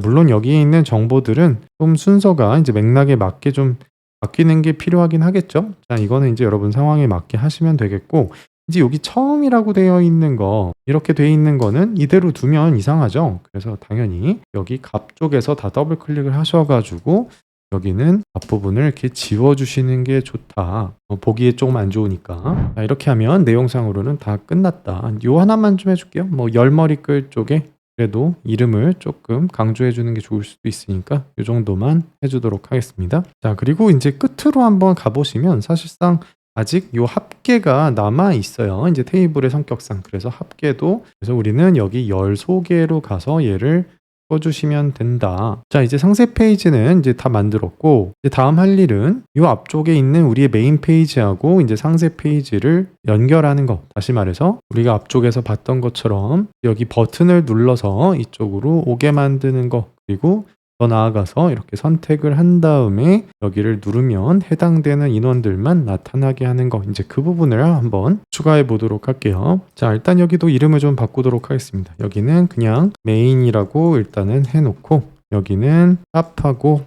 물론 여기에 있는 정보들은 좀 순서가 이제 맥락에 맞게 좀 바뀌는 게 필요하긴 하겠죠. 자, 이거는 이제 여러분 상황에 맞게 하시면 되겠고 이제 여기 처음이라고 되어 있는 거 이렇게 되어 있는 거는 이대로 두면 이상하죠. 그래서 당연히 여기 값 쪽에서 다 더블 클릭을 하셔가지고 여기는 앞부분을 이렇게 지워주시는 게 좋다. 보기에 조금 안 좋으니까. 자, 이렇게 하면 내용상으로는 다 끝났다. 요 하나만 좀 해줄게요. 뭐 열머리글 쪽에 그래도 이름을 조금 강조해 주는 게 좋을 수도 있으니까 이 정도만 해주도록 하겠습니다. 자, 그리고 이제 끝으로 한번 가보시면 사실상 아직 요 합계가 남아 있어요. 이제 테이블의 성격상. 그래서 합계도 그래서 우리는 여기 열 소개로 가서 얘를 써주시면 된다. 자, 이제 상세 페이지는 이제 다 만들었고 이제 다음 할 일은 이 앞쪽에 있는 우리의 메인 페이지하고 이제 상세 페이지를 연결하는 거. 다시 말해서 우리가 앞쪽에서 봤던 것처럼 여기 버튼을 눌러서 이쪽으로 오게 만드는 거. 그리고 더 나아가서 이렇게 선택을 한 다음에 여기를 누르면 해당되는 인원들만 나타나게 하는 거. 이제 그 부분을 한번 추가해 보도록 할게요. 자, 일단 여기도 이름을 좀 바꾸도록 하겠습니다. 여기는 그냥 메인이라고 일단은 해놓고 여기는 샵하고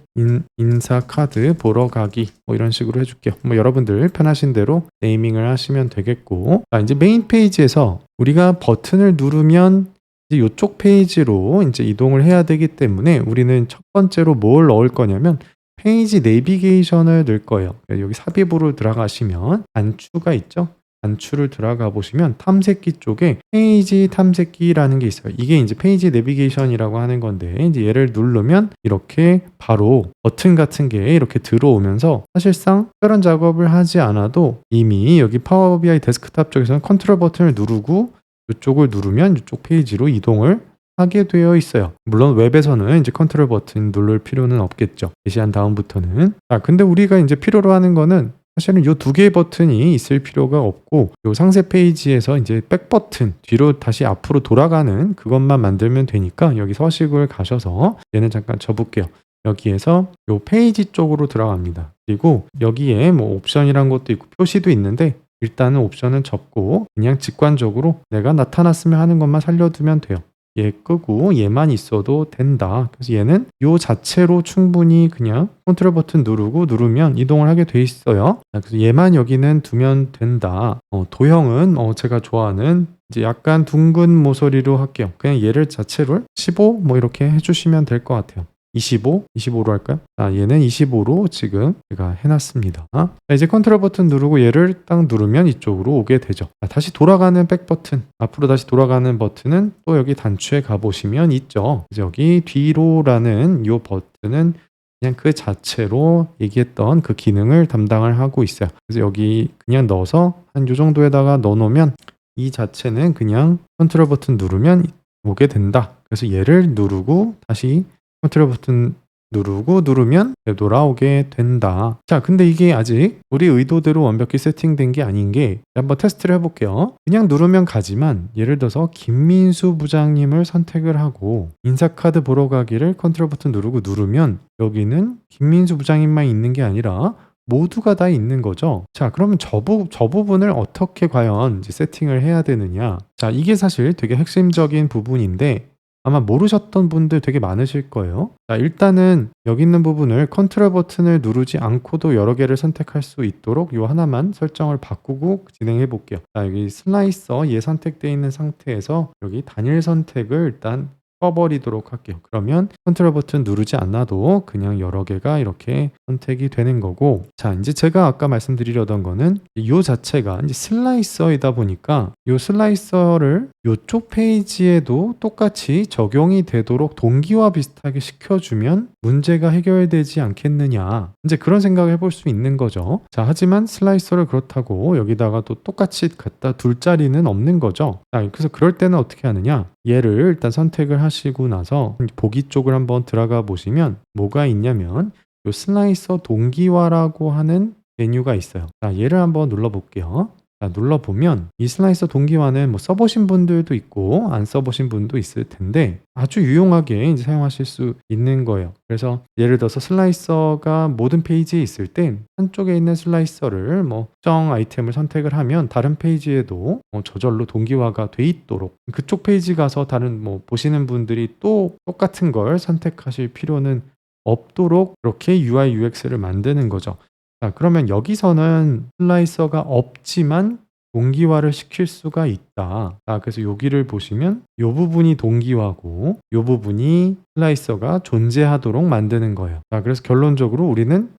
인사 카드 보러 가기 뭐 이런 식으로 해줄게요. 뭐 여러분들 편하신 대로 네이밍을 하시면 되겠고 자, 이제 메인 페이지에서 우리가 버튼을 누르면 이제 이쪽 페이지로 이제 이동을 해야 되기 때문에 우리는 첫 번째로 뭘 넣을 거냐면 페이지 내비게이션을 넣을 거예요. 여기 삽입으로 들어가시면 단추가 있죠. 단추를 들어가 보시면 탐색기 쪽에 페이지 탐색기라는 게 있어요. 이게 이제 페이지 내비게이션이라고 하는 건데 이제 얘를 누르면 이렇게 바로 버튼 같은 게 이렇게 들어오면서 사실상 특별한 작업을 하지 않아도 이미 여기 파워비아이 데스크탑 쪽에서는 컨트롤 버튼을 누르고 이쪽을 누르면 이쪽 페이지로 이동을 하게 되어 있어요. 물론 웹에서는 이제 컨트롤 버튼 누를 필요는 없겠죠. 게시한 다음부터는. 근데 우리가 이제 필요로 하는 거는 사실은 이 두 개의 버튼이 있을 필요가 없고 이 상세 페이지에서 이제 백 버튼 뒤로 다시 앞으로 돌아가는 그것만 만들면 되니까 여기 서식을 가셔서 얘는 잠깐 접을게요. 여기에서 이 페이지 쪽으로 들어갑니다. 그리고 여기에 뭐 옵션이란 것도 있고 표시도 있는데 일단은 옵션은 접고 그냥 직관적으로 내가 나타났으면 하는 것만 살려두면 돼요. 얘 끄고 얘만 있어도 된다. 그래서 얘는 요 자체로 충분히 그냥 컨트롤 버튼 누르면 이동을 하게 돼 있어요. 그래서 얘만 여기는 두면 된다. 도형은 제가 좋아하는 이제 약간 둥근 모서리로 할게요. 그냥 얘를 자체로 15 뭐 이렇게 해주시면 될 것 같아요. 25로 할까요? 얘는 25로 지금 제가 해놨습니다. 이제 컨트롤 버튼 누르고 얘를 딱 누르면 이쪽으로 오게 되죠. 다시 돌아가는 백 버튼, 앞으로 다시 돌아가는 버튼은 또 여기 단추에 가보시면 있죠. 그래서 여기 뒤로라는 이 버튼은 그냥 그 자체로 얘기했던 그 기능을 담당을 하고 있어요. 그래서 여기 그냥 넣어서 한 요 정도에다가 넣어놓으면 이 자체는 그냥 컨트롤 버튼 누르면 오게 된다. 그래서 얘를 누르고 다시 컨트롤 버튼 누르면 되돌아오게 된다. 자, 근데 이게 아직 우리 의도대로 완벽히 세팅된 게 아닌 게 한번 테스트를 해볼게요. 그냥 누르면 가지만 예를 들어서 김민수 부장님을 선택을 하고 인사카드 보러 가기를 컨트롤 버튼 누르면 여기는 김민수 부장님만 있는 게 아니라 모두가 다 있는 거죠. 자, 그러면 저 부분을 어떻게 과연 이제 세팅을 해야 되느냐. 자, 이게 사실 되게 핵심적인 부분인데 아마 모르셨던 분들 되게 많으실 거예요. 자, 일단은 여기 있는 부분을 컨트롤 버튼을 누르지 않고도 여러 개를 선택할 수 있도록 요 하나만 설정을 바꾸고 진행해 볼게요. 자, 여기 슬라이서 얘 선택되어 있는 상태에서 여기 단일 선택을 일단 꺼버리도록 할게요. 그러면 컨트롤 버튼 누르지 않아도 그냥 여러 개가 이렇게 선택이 되는 거고, 자, 이제 제가 아까 말씀드리려던 거는 이 자체가 이제 슬라이서이다 보니까 이 슬라이서를 이쪽 페이지에도 똑같이 적용이 되도록 동기화 비슷하게 시켜주면 문제가 해결되지 않겠느냐, 이제 그런 생각을 해볼 수 있는 거죠. 자, 하지만 슬라이서를 그렇다고 여기다가 또 똑같이 갖다 둘 자리는 없는 거죠. 자, 그래서 그럴 때는 어떻게 하느냐, 얘를 일단 선택을 하시고 나서 보기 쪽을 한번 들어가 보시면 뭐가 있냐면 이 슬라이서 동기화라고 하는 메뉴가 있어요. 자, 얘를 한번 눌러 볼게요. 자, 눌러보면 이 슬라이서 동기화는 뭐 써보신 분들도 있고 안 써보신 분도 있을 텐데 아주 유용하게 이제 사용하실 수 있는 거예요. 그래서 예를 들어서 슬라이서가 모든 페이지에 있을 때 한쪽에 있는 슬라이서를 뭐 특정 아이템을 선택을 하면 다른 페이지에도 저절로 동기화가 돼 있도록, 그쪽 페이지 가서 다른 뭐 보시는 분들이 또 똑같은 걸 선택하실 필요는 없도록 그렇게 UI UX를 만드는 거죠. 자, 그러면 여기서는 슬라이서가 없지만 동기화를 시킬 수가 있다. 자, 그래서 여기를 보시면 이 부분이 동기화고 이 부분이 슬라이서가 존재하도록 만드는 거예요. 자, 그래서 결론적으로 우리는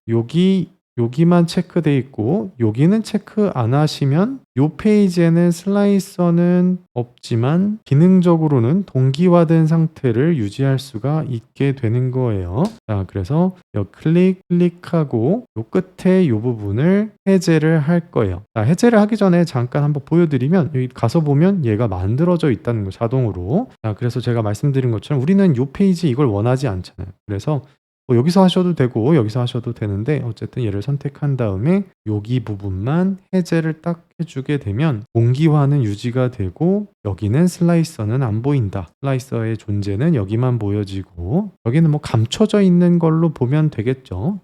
여기만 체크돼 있고 여기는 체크 안 하시면 이 페이지에는 슬라이서는 없지만 기능적으로는 동기화된 상태를 유지할 수가 있게 되는 거예요. 자, 그래서 여기 클릭하고 이 끝에 이 부분을 해제를 할 거예요. 자, 해제를 하기 전에 잠깐 한번 보여드리면 여기 가서 보면 얘가 만들어져 있다는 거 자동으로. 자, 그래서 제가 말씀드린 것처럼 우리는 이 페이지 이걸 원하지 않잖아요. 그래서 여기서 하셔도 되고 여기서 하셔도 되는데 어쨌든 얘를 선택한 다음에 여기 부분만 해제를 딱 해주게 되면 동기화는 유지가 되고 여기는 슬라이서는 안 보인다. 슬라이서의 존재는 여기만 보여지고 여기는 뭐 감춰져 있는 걸로 보면 되겠죠.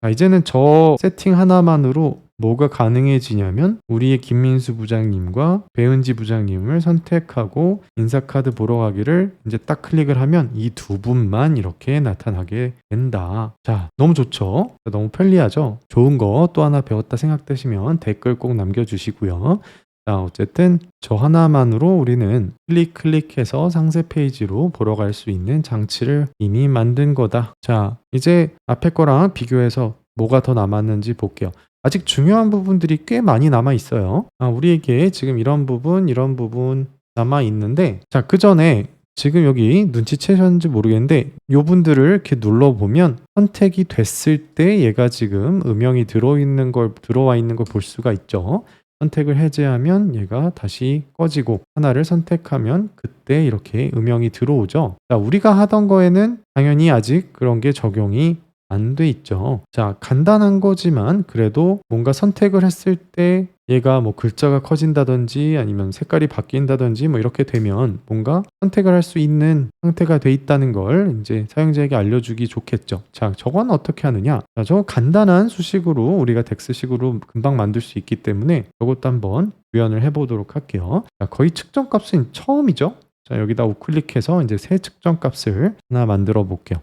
이제는 저 세팅 하나만으로 뭐가 가능해지냐면 우리의 김민수 부장님과 배은지 부장님을 선택하고 인사카드 보러 가기를 이제 딱 클릭을 하면 이 두 분만 이렇게 나타나게 된다. 자, 너무 좋죠? 너무 편리하죠? 좋은 거 또 하나 배웠다 생각되시면 댓글 꼭 남겨주시고요. 자, 어쨌든 저 하나만으로 우리는 클릭해서 상세 페이지로 보러 갈 수 있는 장치를 이미 만든 거다. 자, 이제 앞에 거랑 비교해서 뭐가 더 남았는지 볼게요. 아직 중요한 부분들이 꽤 많이 남아 있어요. 우리에게 지금 이런 부분 남아 있는데, 자, 그 전에 지금 여기 눈치채셨는지 모르겠는데 요 분들을 이렇게 눌러보면 선택이 됐을 때 얘가 지금 음영이 들어와 있는 걸 볼 수가 있죠. 선택을 해제하면 얘가 다시 꺼지고 하나를 선택하면 그때 이렇게 음영이 들어오죠. 자, 우리가 하던 거에는 당연히 아직 그런 게 적용이 안 돼 있죠. 자, 간단한 거지만 그래도 뭔가 선택을 했을 때 얘가 뭐 글자가 커진다든지 아니면 색깔이 바뀐다든지 뭐 이렇게 되면 뭔가 선택을 할 수 있는 상태가 돼 있다는 걸 이제 사용자에게 알려주기 좋겠죠. 자, 저건 어떻게 하느냐? 자, 저거 간단한 수식으로 우리가 덱스식으로 금방 만들 수 있기 때문에 이것도 한번 구현을 해보도록 할게요. 자, 거의 측정값은 처음이죠. 자, 여기다 우클릭해서 이제 새 측정 값을 하나 만들어 볼게요.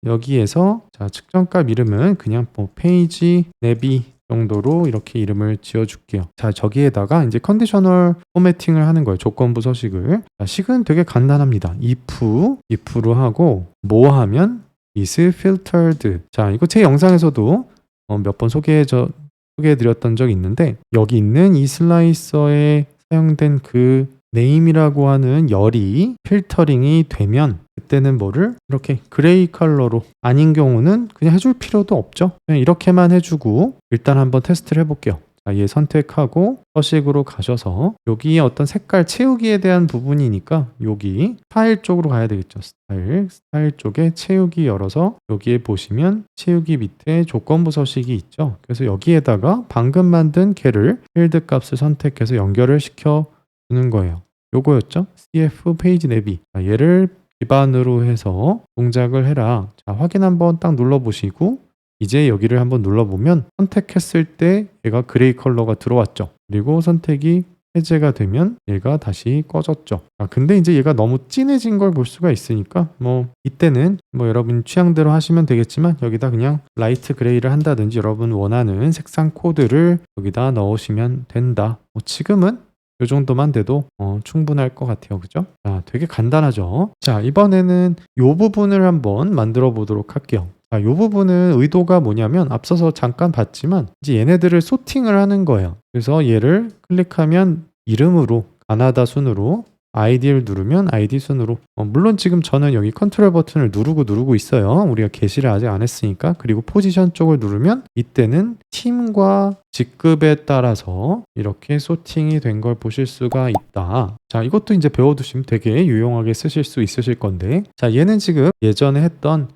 여기에서 자, 측정 값 이름은 그냥 뭐 페이지 내비 정도로 이렇게 이름을 지어줄게요. 자, 저기에다가 이제 컨디셔널 포매팅을 하는 거예요. 조건부 서식을. 자, 식은 되게 간단합니다. if로 하고 뭐 하면 is filtered. 자, 이거 제 영상에서도 몇 번 소개해드렸던 적이 있는데 여기 있는 이 슬라이서에 사용된 그 네임이라고 하는 열이 필터링이 되면 그때는 뭐를 이렇게 그레이 컬러로 아닌 경우는 그냥 해줄 필요도 없죠. 그냥 이렇게만 해주고 일단 한번 테스트를 해볼게요. 자, 얘 선택하고 서식으로 가셔서 여기 어떤 색깔 채우기에 대한 부분이니까 여기 스타일 쪽으로 가야 되겠죠. 스타일 쪽에 채우기 열어서 여기에 보시면 채우기 밑에 조건부 서식이 있죠. 그래서 여기에다가 방금 만든 걔를 필드 값을 선택해서 연결을 시켜 주는 거예요. 요거였죠. CF 페이지 내비. 자, 얘를 기반으로 해서 동작을 해라. 자, 확인 한번 딱 눌러보시고 이제 여기를 한번 눌러보면 선택했을 때 얘가 그레이 컬러가 들어왔죠. 그리고 선택이 해제가 되면 얘가 다시 꺼졌죠. 아, 근데 이제 얘가 너무 진해진 걸 볼 수가 있으니까 뭐 이때는 뭐 여러분 취향대로 하시면 되겠지만 여기다 그냥 라이트 그레이를 한다든지 여러분 원하는 색상 코드를 여기다 넣으시면 된다. 뭐 지금은 이 정도만 돼도 충분할 것 같아요. 그죠? 자, 되게 간단하죠? 자, 이번에는 이 부분을 한번 만들어 보도록 할게요. 자, 이 부분은 의도가 뭐냐면 앞서서 잠깐 봤지만 이제 얘네들을 소팅을 하는 거예요. 그래서 얘를 클릭하면 이름으로 가나다 순으로 아이디를 누르면 아이디 순으로 물론 지금 저는 여기 컨트롤 버튼을 누르고 있어요. 우리가 게시를 아직 안 했으니까. 그리고 포지션 쪽을 누르면 이때는 팀과 직급에 따라서 이렇게 소팅이 된 걸 보실 수가 있다. 자, 이것도 이제 배워두시면 되게 유용하게 쓰실 수 있으실 건데 자, 얘는 지금 예전에 했던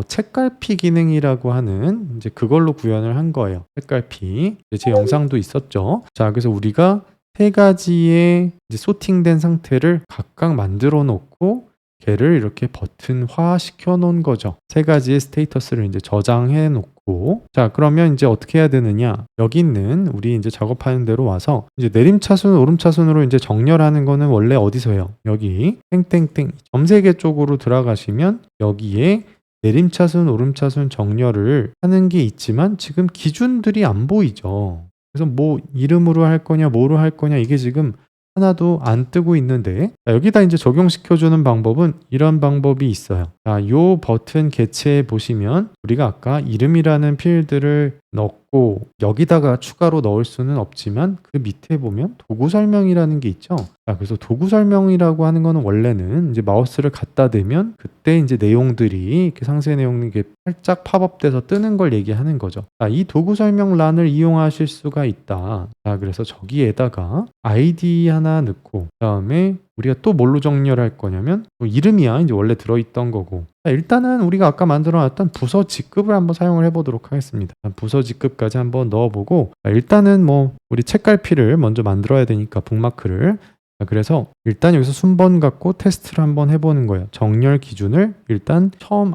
책갈피 기능이라고 하는 이제 그걸로 구현을 한 거예요. 책갈피. 제 영상도 있었죠. 자, 그래서 우리가 세 가지의 이제 소팅된 상태를 각각 만들어 놓고 걔를 이렇게 버튼화 시켜 놓은 거죠. 세 가지의 스테이터스를 이제 저장해 놓고 자, 그러면 이제 어떻게 해야 되느냐? 여기 있는 우리 이제 작업하는 대로 와서 이제 내림차순, 오름차순으로 이제 정렬하는 거는 원래 어디서 해요? 여기 땡땡땡 점세개 쪽으로 들어가시면 여기에 내림차순, 오름차순 정렬을 하는 게 있지만 지금 기준들이 안 보이죠. 그래서 뭐 이름으로 할 거냐 뭐로 할 거냐 이게 지금 하나도 안 뜨고 있는데 자, 여기다 이제 적용시켜주는 방법은 이런 방법이 있어요. 자, 요 버튼 개체에 보시면 우리가 아까 이름이라는 필드를 넣고 여기다가 추가로 넣을 수는 없지만 그 밑에 보면 도구 설명이라는 게 있죠. 자, 그래서 도구 설명이라고 하는 거는 원래는 이제 마우스를 갖다 대면 그때 이제 내용들이 이렇게 상세 내용이 이렇게 살짝 팝업돼서 뜨는 걸 얘기하는 거죠. 자, 이 도구 설명란을 이용하실 수가 있다. 자, 그래서 저기에다가 아이디 하나 넣고 그다음에 우리가 또 뭘로 정렬할 거냐면 이름이야 이제 원래 들어있던 거고 자, 일단은 우리가 아까 만들어놨던 부서 직급을 한번 사용을 해보도록 하겠습니다. 부서 직급까지 한번 넣어보고 자, 일단은 뭐 우리 책갈피를 먼저 만들어야 되니까 북마크를 자, 그래서 일단 여기서 순번 갖고 테스트를 한번 해보는 거예요. 정렬 기준을 일단 처음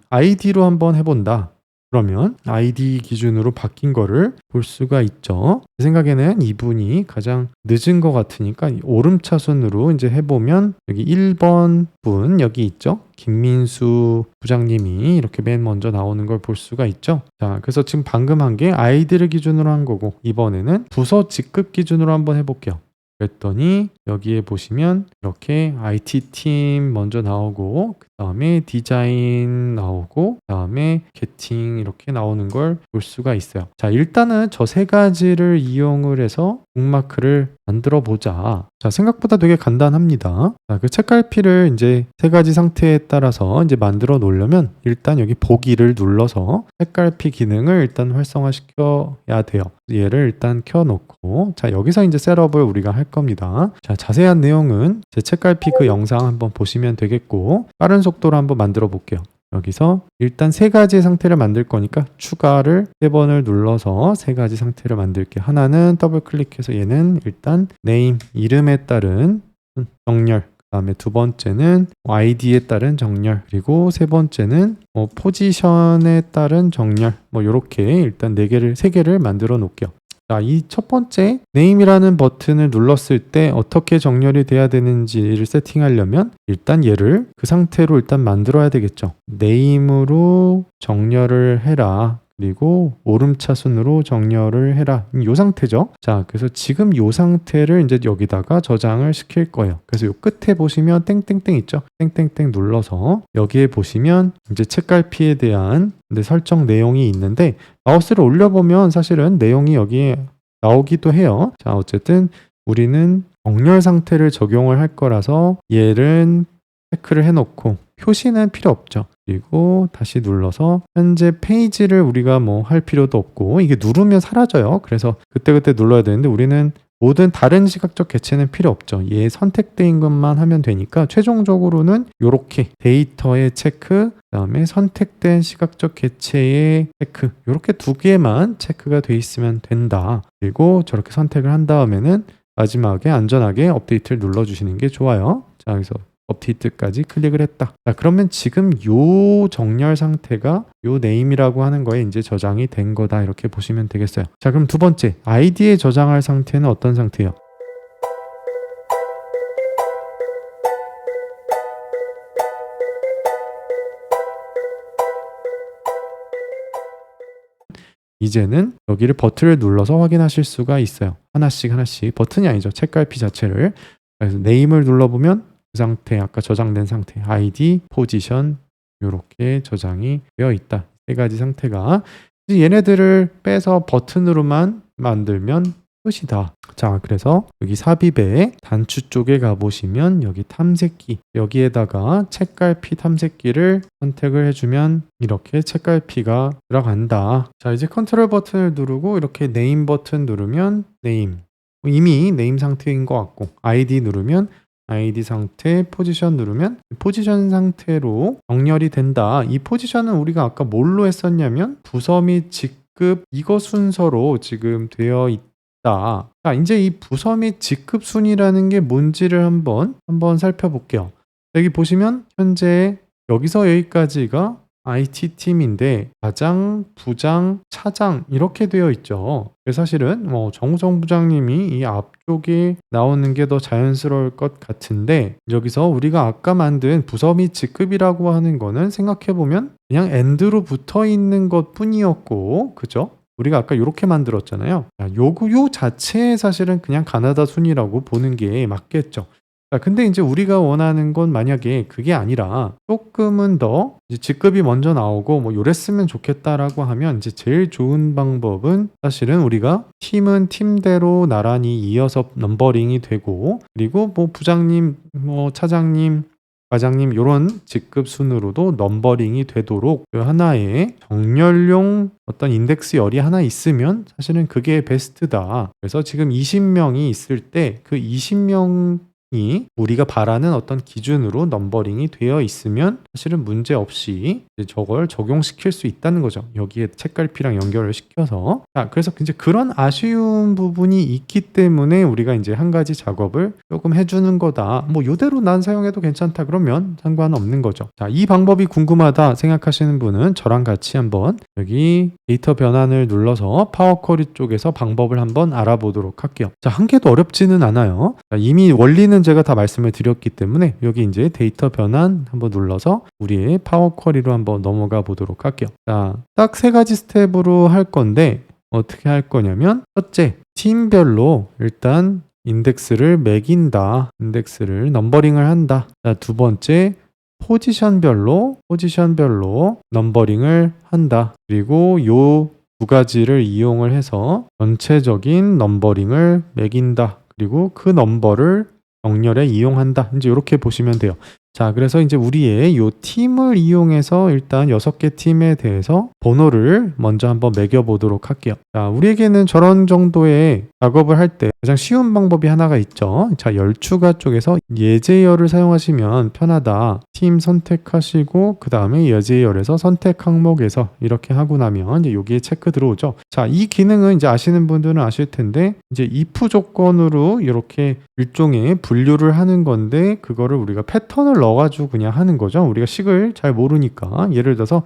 아이디로 한번 해본다. 그러면 아이디 기준으로 바뀐 거를 볼 수가 있죠. 제 생각에는 이분이 가장 늦은 것 같으니까 오름차순으로 이제 해보면 여기 1번 분 여기 있죠. 김민수 부장님이 이렇게 맨 먼저 나오는 걸 볼 수가 있죠. 자, 그래서 지금 방금 한 게 아이디를 기준으로 한 거고 이번에는 부서 직급 기준으로 한번 해볼게요. 그랬더니 여기에 보시면 이렇게 IT팀 먼저 나오고 그 다음에 디자인 나오고 그 다음에 마케팅 이렇게 나오는 걸 볼 수가 있어요. 자, 일단은 저 세 가지를 이용을 해서 북마크를 만들어 보자. 자, 생각보다 되게 간단합니다. 자, 그 책갈피를 이제 세 가지 상태에 따라서 이제 만들어 놓으려면 일단 여기 보기를 눌러서 책갈피 기능을 일단 활성화시켜야 돼요. 얘를 일단 켜놓고 자, 여기서 이제 셋업을 우리가 할 겁니다. 자, 자세한 내용은 제 책갈피 그 영상 한번 보시면 되겠고 빠른 속도로 한번 만들어 볼게요. 여기서 일단 세 가지의 상태를 만들 거니까 추가를 3번을 눌러서 세 가지 상태를 만들게요. 하나는 더블 클릭해서 얘는 일단 네임, 이름에 따른 정렬, 그 다음에 두 번째는 아이디에 따른 정렬, 그리고 세 번째는 포지션에 따른 정렬, 뭐 요렇게 일단 3개를 만들어 놓을게요. 자, 이 첫 번째 name이라는 버튼을 눌렀을 때 어떻게 정렬이 돼야 되는지를 세팅하려면 일단 얘를 그 상태로 일단 만들어야 되겠죠. name으로 정렬을 해라. 그리고 오름차순으로 정렬을 해라. 이 상태죠. 자, 그래서 지금 이 상태를 이제 여기다가 저장을 시킬 거예요. 그래서 이 끝에 보시면 땡땡땡 있죠. 땡땡땡 눌러서 여기에 보시면 이제 책갈피에 대한 설정 내용이 있는데 마우스를 올려보면 사실은 내용이 여기에 나오기도 해요. 자, 어쨌든 우리는 정렬 상태를 적용을 할 거라서 얘를 체크를 해놓고 표시는 필요 없죠. 그리고 다시 눌러서 현재 페이지를 우리가 뭐 할 필요도 없고 이게 누르면 사라져요. 그래서 그때그때 눌러야 되는데 우리는 모든 다른 시각적 개체는 필요 없죠. 얘 선택된 것만 하면 되니까 최종적으로는 이렇게 데이터의 체크, 그다음에 선택된 시각적 개체의 체크 이렇게 두 개만 체크가 돼 있으면 된다. 그리고 저렇게 선택을 한 다음에는 마지막에 안전하게 업데이트를 눌러주시는 게 좋아요. 자, 그래서 업데이트까지 클릭을 했다. 자, 그러면 지금 요 정렬 상태가 요 name이라고 하는 거에 이제 저장이 된 거다. 이렇게 보시면 되겠어요. 자, 그럼 두 번째, id에 저장할 상태는 어떤 상태예요? 이제는 여기를 버튼을 눌러서 확인하실 수가 있어요. 하나씩 버튼이 아니죠. 책갈피 자체를. 그래서 name을 눌러보면 그 상태, 아까 저장된 상태, id, 포지션 이렇게 저장이 되어 있다. 세 가지 상태가. 얘네들을 빼서 버튼으로만 만들면 끝이다. 자, 그래서 여기 삽입의 단추 쪽에 가보시면 여기 탐색기, 여기에다가 책갈피 탐색기를 선택을 해주면 이렇게 책갈피가 들어간다. 자, 이제 컨트롤 버튼을 누르고 이렇게 네임 버튼 누르면 네임, 이미 네임 상태인 것 같고, id 누르면 id 상태, 포지션 누르면 포지션 상태로 정렬이 된다. 이 포지션은 우리가 아까 뭘로 했었냐면 부서 및 직급 이거 순서로 지금 되어 있다. 자, 이제 이 부서 및 직급 순이라는 게 뭔지를 한번 살펴볼게요. 여기 보시면 현재 여기서 여기까지가 IT팀인데 과장, 부장, 차장 이렇게 되어 있죠. 사실은 정우성 부장님이 이 앞쪽에 나오는 게 더 자연스러울 것 같은데 여기서 우리가 아까 만든 부서 및 직급이라고 하는 거는 생각해보면 그냥 end로 붙어 있는 것 뿐이었고, 그죠? 우리가 아까 이렇게 만들었잖아요. 요 자체에 사실은 그냥 가나다 순이라고 보는 게 맞겠죠. 자, 근데 이제 우리가 원하는 건 만약에 그게 아니라 조금은 더 이제 직급이 먼저 나오고 뭐 요랬으면 좋겠다라고 하면 이제 제일 좋은 방법은 사실은 우리가 팀은 팀대로 나란히 이어서 넘버링이 되고, 그리고 뭐 부장님, 뭐 차장님, 과장님 이런 직급 순으로도 넘버링이 되도록 그 하나의 정렬용 어떤 인덱스 열이 하나 있으면 사실은 그게 베스트다. 그래서 지금 20명이 있을 때 그 20명이 우리가 바라는 어떤 기준으로 넘버링이 되어 있으면 사실은 문제 없이 이제 저걸 적용시킬 수 있다는 거죠. 여기에 책갈피랑 연결을 시켜서. 자, 그래서 이제 그런 아쉬운 부분이 있기 때문에 우리가 이제 한 가지 작업을 조금 해주는 거다. 뭐 요대로 난 사용해도 괜찮다 그러면 상관없는 거죠. 자, 이 방법이 궁금하다 생각하시는 분은 저랑 같이 한번 여기 데이터 변환을 눌러서 파워 쿼리 쪽에서 방법을 한번 알아보도록 할게요. 자, 한 개도 어렵지는 않아요. 자, 이미 원리는 제가 다 말씀을 드렸기 때문에 여기 이제 데이터 변환 한번 눌러서 우리의 파워 쿼리로 한번 넘어가 보도록 할게요. 자, 딱 세 가지 스텝으로 할 건데 어떻게 할 거냐면, 첫째, 팀별로 일단 인덱스를 매긴다. 인덱스를 넘버링을 한다. 자, 두 번째, 포지션별로 넘버링을 한다. 그리고 요 두 가지를 이용을 해서 전체적인 넘버링을 매긴다. 그리고 그 넘버를 정렬에 이용한다. 이제 이렇게 보시면 돼요. 자, 그래서 이제 우리의 요 팀을 이용해서 일단 6개 팀에 대해서 번호를 먼저 한번 매겨 보도록 할게요. 자, 우리에게는 저런 정도의 작업을 할 때 가장 쉬운 방법이 하나가 있죠. 자, 열추가 쪽에서 예제열을 사용하시면 편하다. 팀 선택하시고 그 다음에 예제열에서 선택 항목에서 이렇게 하고 나면 이제 여기에 체크 들어오죠. 자, 이 기능은 이제 아시는 분들은 아실 텐데 이제 if 조건으로 이렇게 일종의 분류를 하는 건데, 그거를 우리가 패턴을 넣어가지고 그냥 하는 거죠. 우리가 식을 잘 모르니까. 예를 들어서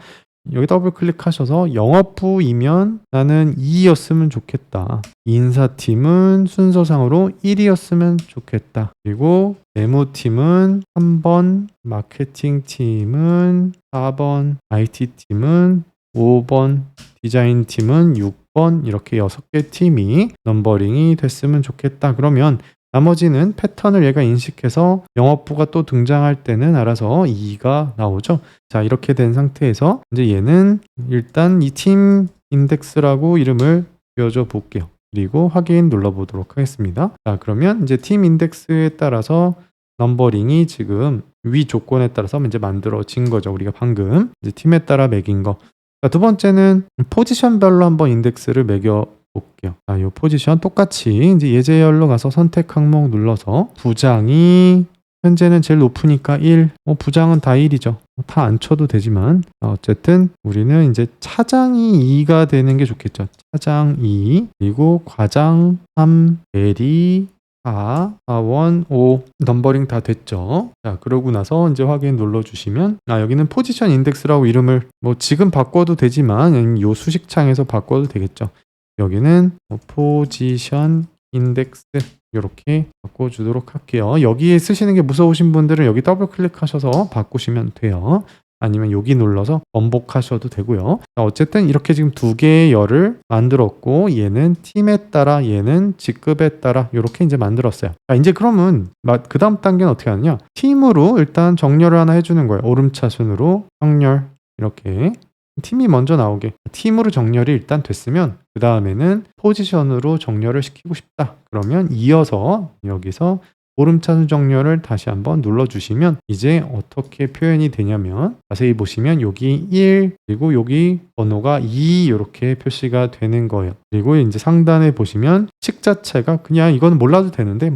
여기 더블 클릭하셔서 영업부이면 나는 2였으면 좋겠다. 인사팀은 순서상으로 1이었으면 좋겠다. 그리고 네모팀은 3번, 마케팅팀은 4번, IT팀은 5번, 디자인팀은 6번 이렇게 6개 팀이 넘버링이 됐으면 좋겠다. 그러면 나머지는 패턴을 얘가 인식해서 영업부가 또 등장할 때는 알아서 2가 나오죠. 자, 이렇게 된 상태에서 이제 얘는 일단 이 팀 인덱스라고 이름을 지어줘 볼게요. 그리고 확인 눌러보도록 하겠습니다. 자, 그러면 이제 팀 인덱스에 따라서 넘버링이 지금 위 조건에 따라서 이제 만들어진 거죠. 우리가 방금 이제 팀에 따라 매긴 거. 자, 두 번째는 포지션별로 한번 인덱스를 매겨 볼게요. 자, 이 포지션 똑같이 이제 예제열로 가서 선택 항목 눌러서 부장이 현재는 제일 높으니까 1. 부장은 다 1이죠. 다 안 쳐도 되지만 어쨌든 우리는 이제 차장이 2가 되는 게 좋겠죠. 차장 2, 그리고 과장 3, 대리 4, 사원 5 넘버링 다 됐죠. 자, 그러고 나서 이제 확인 눌러주시면 여기는 포지션 인덱스라고 이름을 지금 바꿔도 되지만 요 수식창에서 바꿔도 되겠죠. 여기는 포지션 인덱스 이렇게 바꿔주도록 할게요. 여기에 쓰시는 게 무서우신 분들은 여기 더블 클릭하셔서 바꾸시면 돼요. 아니면 여기 눌러서 번복하셔도 되고요. 자, 어쨌든 이렇게 지금 두 개의 열을 만들었고 얘는 팀에 따라 얘는 직급에 따라 이렇게 이제 만들었어요. 자, 이제 그러면 그 다음 단계는 어떻게 하느냐? 팀으로 일단 정렬을 하나 해주는 거예요. 오름차순으로 정렬 이렇게 팀이 먼저 나오게 팀으로 정렬이 일단 됐으면 그 다음에는 포지션으로 정렬을 시키고 싶다. 그러면 이어서 여기서 오름차순 정렬을 다시 한번 눌러주시면 이제 어떻게 표현이 되냐면 자세히 보시면 여기 1 그리고 여기 번호가 2 이렇게 표시가 되는 거예요. 그리고 이제 상단에 보시면 식 자체가 그냥 이건 몰라도 되는데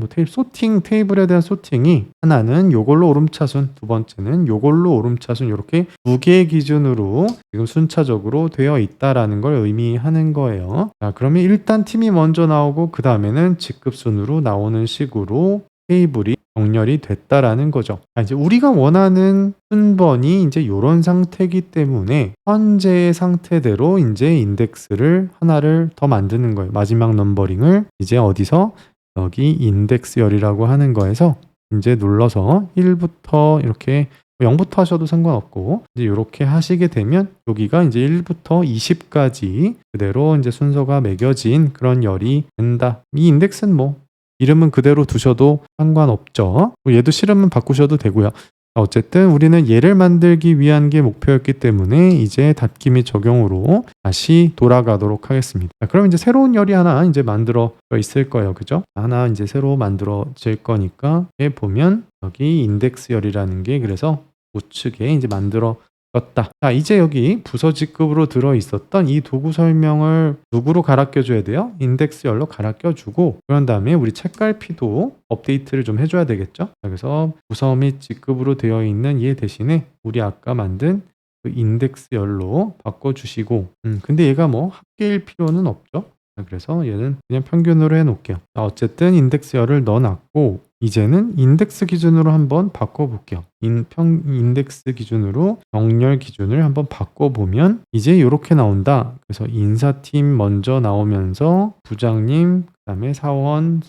테이블에 대한 소팅이 하나는 요걸로 오름차순, 두 번째는 요걸로 오름차순 이렇게 두 개의 기준으로 지금 순차적으로 되어 있다라는 걸 의미하는 거예요. 자, 그러면 일단 팀이 먼저 나오고 그 다음에는 직급순으로 나오는 식으로 테이블이 정렬이 됐다라는 거죠. 이제 우리가 원하는 순번이 이제 이런 상태이기 때문에 현재의 상태대로 이제 인덱스를 하나를 더 만드는 거예요. 마지막 넘버링을 이제 어디서 여기 인덱스열이라고 하는 거에서 이제 눌러서 1부터 이렇게 0부터 하셔도 상관없고 이제 이렇게 하시게 되면 여기가 이제 1부터 20까지 그대로 이제 순서가 매겨진 그런 열이 된다. 이 인덱스는 이름은 그대로 두셔도 상관없죠. 얘도 싫으면 바꾸셔도 되고요. 어쨌든 우리는 얘를 만들기 위한 게 목표였기 때문에 이제 닫기 및 적용으로 다시 돌아가도록 하겠습니다. 그럼 이제 새로운 열이 하나 이제 만들어 있을 거예요. 그죠? 하나 이제 새로 만들어질 거니까 보면 여기 인덱스 열이라는 게 그래서 우측에 이제 만들어 떴다. 자, 이제 여기 부서 직급으로 들어 있었던 이 도구 설명을 누구로 갈아 껴줘야 돼요? 인덱스 열로 갈아 껴주고 그런 다음에 우리 책갈피도 업데이트를 좀 해줘야 되겠죠? 그래서 부서 및 직급으로 되어 있는 얘 대신에 우리 아까 만든 그 인덱스 열로 바꿔주시고 근데 얘가 합계일 필요는 없죠? 그래서 얘는 그냥 평균으로 해놓을게요. 자, 어쨌든 인덱스 열을 넣어놨고 이제는 인덱스 기준으로 한번 바꿔볼게요. 인덱스 기준으로 정렬 기준을 한번 바꿔보면 이제 이렇게 나온다. 그래서 인사팀 먼저 나오면서 부장님, 그 다음에 사원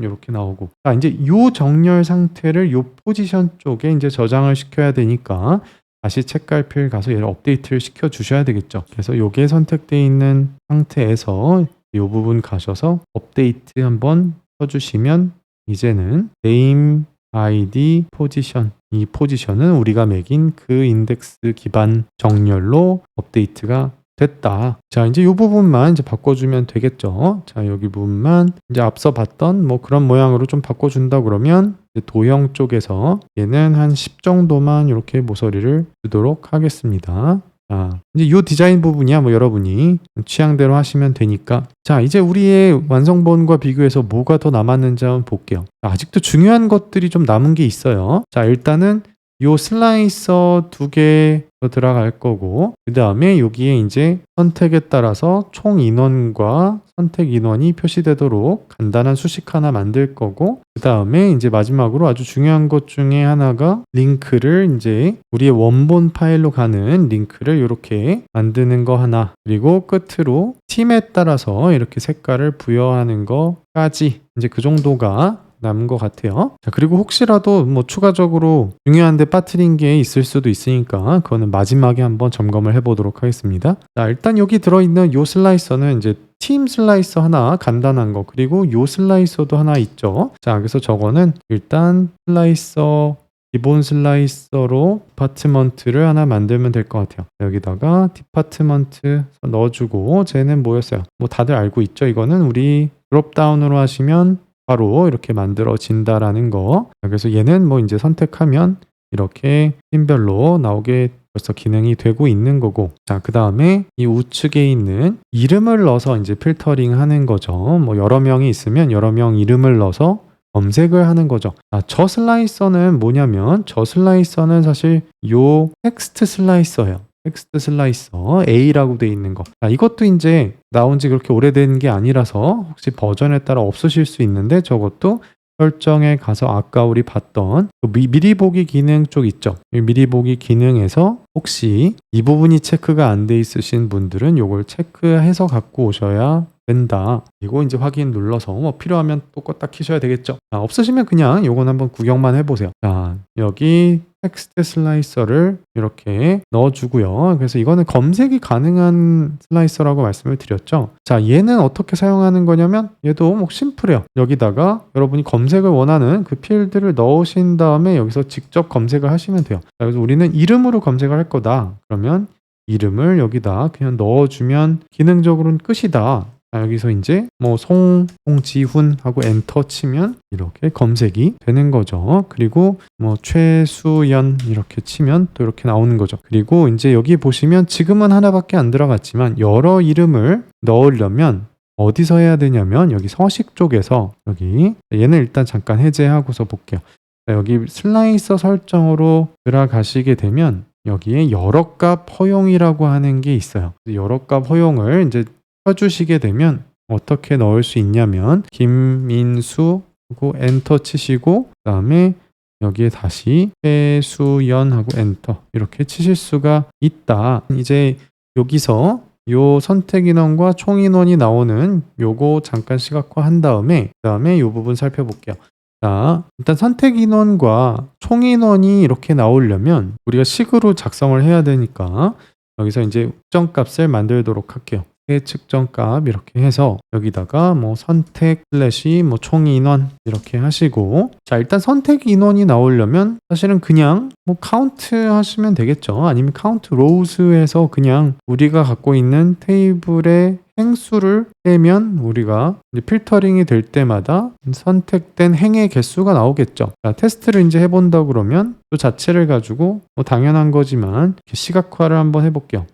이렇게 나오고 자, 이제 이 정렬 상태를 이 포지션 쪽에 이제 저장을 시켜야 되니까 다시 책갈피를 가서 얘를 업데이트를 시켜 주셔야 되겠죠. 그래서 이게 선택되어 있는 상태에서 이 부분 가셔서 업데이트 한번 쳐주시면 이제는 name, id, 포지션 이 포지션은 우리가 매긴 그 인덱스 기반 정렬로 업데이트가 됐다. 자, 이제 이 부분만 이제 바꿔주면 되겠죠. 자, 여기 부분만 이제 앞서 봤던 그런 모양으로 좀 바꿔준다 그러면 도형 쪽에서 얘는 한 10 정도만 이렇게 모서리를 주도록 하겠습니다. 자, 이제 이 디자인 부분이야 여러분이 취향대로 하시면 되니까 자, 이제 우리의 완성본과 비교해서 뭐가 더 남았는지 한번 볼게요. 아직도 중요한 것들이 좀 남은 게 있어요. 자, 일단은 요 슬라이서 2개 들어갈 거고, 그 다음에 여기에 이제 선택에 따라서 총 인원과 선택 인원이 표시되도록 간단한 수식 하나 만들 거고, 그 다음에 이제 마지막으로 아주 중요한 것 중에 하나가 링크를 이제 우리의 원본 파일로 가는 링크를 이렇게 만드는 거 하나, 그리고 끝으로 팀에 따라서 이렇게 색깔을 부여하는 거까지 이제 그 정도가 남은 것 같아요. 자, 그리고 혹시라도 뭐 추가적으로 중요한데 빠뜨린 게 있을 수도 있으니까 그거는 마지막에 한번 점검을 해보도록 하겠습니다. 자, 일단 여기 들어있는 요 슬라이서는 이제 팀 슬라이서 하나 간단한 거, 그리고 요 슬라이서도 하나 있죠. 자, 그래서 저거는 일단 슬라이서 기본 슬라이서로 디파트먼트를 하나 만들면 될 것 같아요. 여기다가 디파트먼트 넣어주고, 쟤는 뭐였어요? 뭐 다들 알고 있죠? 이거는 우리 드롭다운으로 하시면 바로 이렇게 만들어진다라는 거. 그래서 얘는 뭐 이제 선택하면 이렇게 팀별로 나오게 벌써 기능이 되고 있는 거고. 자, 그 다음에 이 우측에 있는 이름을 넣어서 이제 필터링 하는 거죠. 뭐 여러 명이 있으면 여러 명 이름을 넣어서 검색을 하는 거죠. 자, 저 슬라이서는 뭐냐면, 저 슬라이서는 사실 요 텍스트 슬라이서예요. 텍스트 슬라이서 A라고 돼 있는 거. 자, 이것도 이제 나온 지 그렇게 오래된 게 아니라서 혹시 버전에 따라 없으실 수 있는데, 저것도 설정에 가서 아까 우리 봤던 미리 보기 기능 쪽 있죠. 미리 보기 기능에서 혹시 이 부분이 체크가 안 돼 있으신 분들은 요걸 체크해서 갖고 오셔야 된다. 그리고 이제 확인 눌러서 뭐 필요하면 또 껐다 키셔야 되겠죠. 자, 없으시면 그냥 요건 한번 구경만 해보세요. 자, 여기 텍스트 슬라이서를 이렇게 넣어주고요. 그래서 이거는 검색이 가능한 슬라이서라고 말씀을 드렸죠. 자, 얘는 어떻게 사용하는 거냐면, 얘도 뭐 심플해요. 여기다가 여러분이 검색을 원하는 그 필드를 넣으신 다음에 여기서 직접 검색을 하시면 돼요. 자, 그래서 우리는 이름으로 검색을 할 거다. 그러면 이름을 여기다 그냥 넣어주면 기능적으로는 끝이다. 자, 여기서 이제 뭐 송지훈 하고 엔터 치면 이렇게 검색이 되는 거죠. 그리고 뭐 최수연 이렇게 치면 또 이렇게 나오는 거죠. 그리고 이제 여기 보시면 지금은 하나밖에 안 들어갔지만 여러 이름을 넣으려면 어디서 해야 되냐면, 여기 서식 쪽에서, 여기 얘는 일단 잠깐 해제하고서 볼게요. 자, 여기 슬라이서 설정으로 들어가시게 되면 여기에 여러 값 허용이라고 하는 게 있어요. 여러 값 허용을 이제 쳐주시게 되면 어떻게 넣을 수 있냐면, 김민수 하고 엔터 치시고, 그 다음에 여기에 다시 최수연 하고 엔터 이렇게 치실 수가 있다. 이제 여기서 요 선택 인원과 총 인원이 나오는 요거 잠깐 시각화한 다음에, 그 다음에 요 부분 살펴볼게요. 자, 일단 선택 인원과 총 인원이 이렇게 나오려면 우리가 식으로 작성을 해야 되니까 여기서 이제 측정값을 만들도록 할게요. 측정값 이렇게 해서 여기다가 뭐 선택 슬래시 뭐 총 인원 이렇게 하시고, 자, 일단 선택 인원이 나오려면 사실은 그냥 뭐 카운트 하시면 되겠죠. 아니면 카운트 로우스에서 그냥 우리가 갖고 있는 테이블의 행수를 빼면 우리가 이제 필터링이 될 때마다 선택된 행의 개수가 나오겠죠. 자, 테스트를 이제 해본다 그러면 또 자체를 가지고 뭐 당연한 거지만 이렇게 시각화를 한번 해볼게요.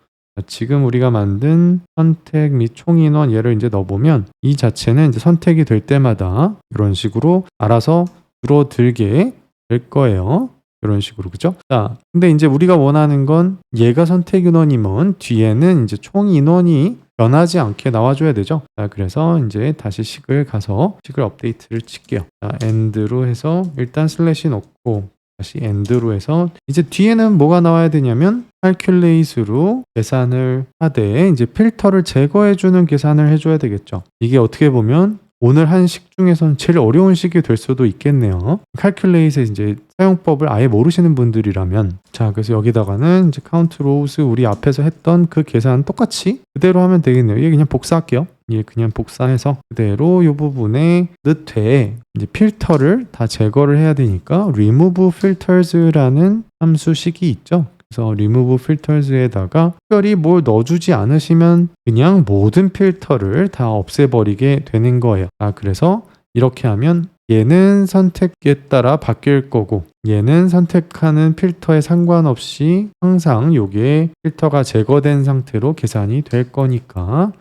지금 우리가 만든 선택 및 총인원 얘를 이제 넣어보면 이 자체는 이제 선택이 될 때마다 이런 식으로 알아서 줄어들게 될 거예요. 이런 식으로, 그죠? 자, 근데 이제 우리가 원하는 건 얘가 선택 인원이면 뒤에는 이제 총 인원이 변하지 않게 나와줘야 되죠. 자, 그래서 이제 다시 식을 가서 식을 업데이트를 칠게요. 자, end로 해서 일단 슬래시 넣고 다시 end로 해서 이제 뒤에는 뭐가 나와야 되냐면 calculate로 계산을 하되 이제 필터를 제거해주는 계산을 해줘야 되겠죠. 이게 어떻게 보면 오늘 한 식 중에서는 제일 어려운 식이 될 수도 있겠네요. calculate의 이제 사용법을 아예 모르시는 분들이라면, 자, 그래서 여기다가는 이제 count rows 우리 앞에서 했던 그 계산 똑같이 그대로 하면 되겠네요. 얘 그냥 복사할게요. 얘 그냥 복사해서 그대로 이 부분에 넣되 이제 필터를 다 제거를 해야 되니까 remove filters라는 함수식이 있죠. 그래서 remove filters에다가 특별히 뭘 넣어주지 않으시면 그냥 모든 필터를 다 없애버리게 되는 거예요. 아, 그래서 이렇게 하면 얘는 선택에 따라 바뀔 거고 얘는 선택하는 필터에 상관없이 항상 요게 필터가 제거된 상태로 계산이 될 거니까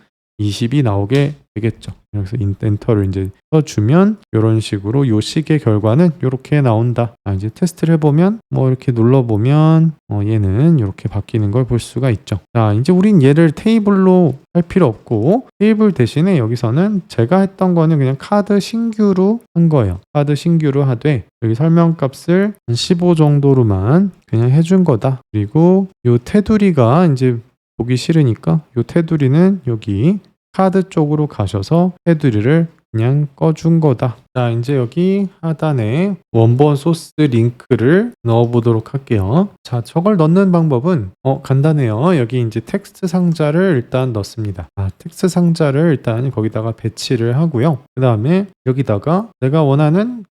20이 나오게 되겠죠. 그래서 엔터를 이제 써주면 이런 식으로 요 식의 결과는 이렇게 나온다. 이제 테스트를 해보면 뭐 이렇게 눌러보면 얘는 이렇게 바뀌는 걸 볼 수가 있죠. 자, 이제 우린 얘를 테이블로 할 필요 없고 테이블 대신에 여기서는 제가 했던 거는 그냥 카드 신규로 한 거예요. 카드 신규로 하되 여기 설명값을 한 15 정도로만 그냥 해준 거다. 그리고 요 테두리가 이제 보기 싫으니까 요 테두리는 여기 카드 쪽으로 가셔서 테두리를 그냥 꺼준 거다. 자, 이제 여기 하단에 원본 소스 링크를 넣어보도록 할게요. 자, 저걸 넣는 방법은 간단해요. 여기 이제 텍스트 상자를 일단 넣습니다. 텍스트 상자를 일단 거기다가 배치를 하고요. 그 다음에 여기다가 내가 원하는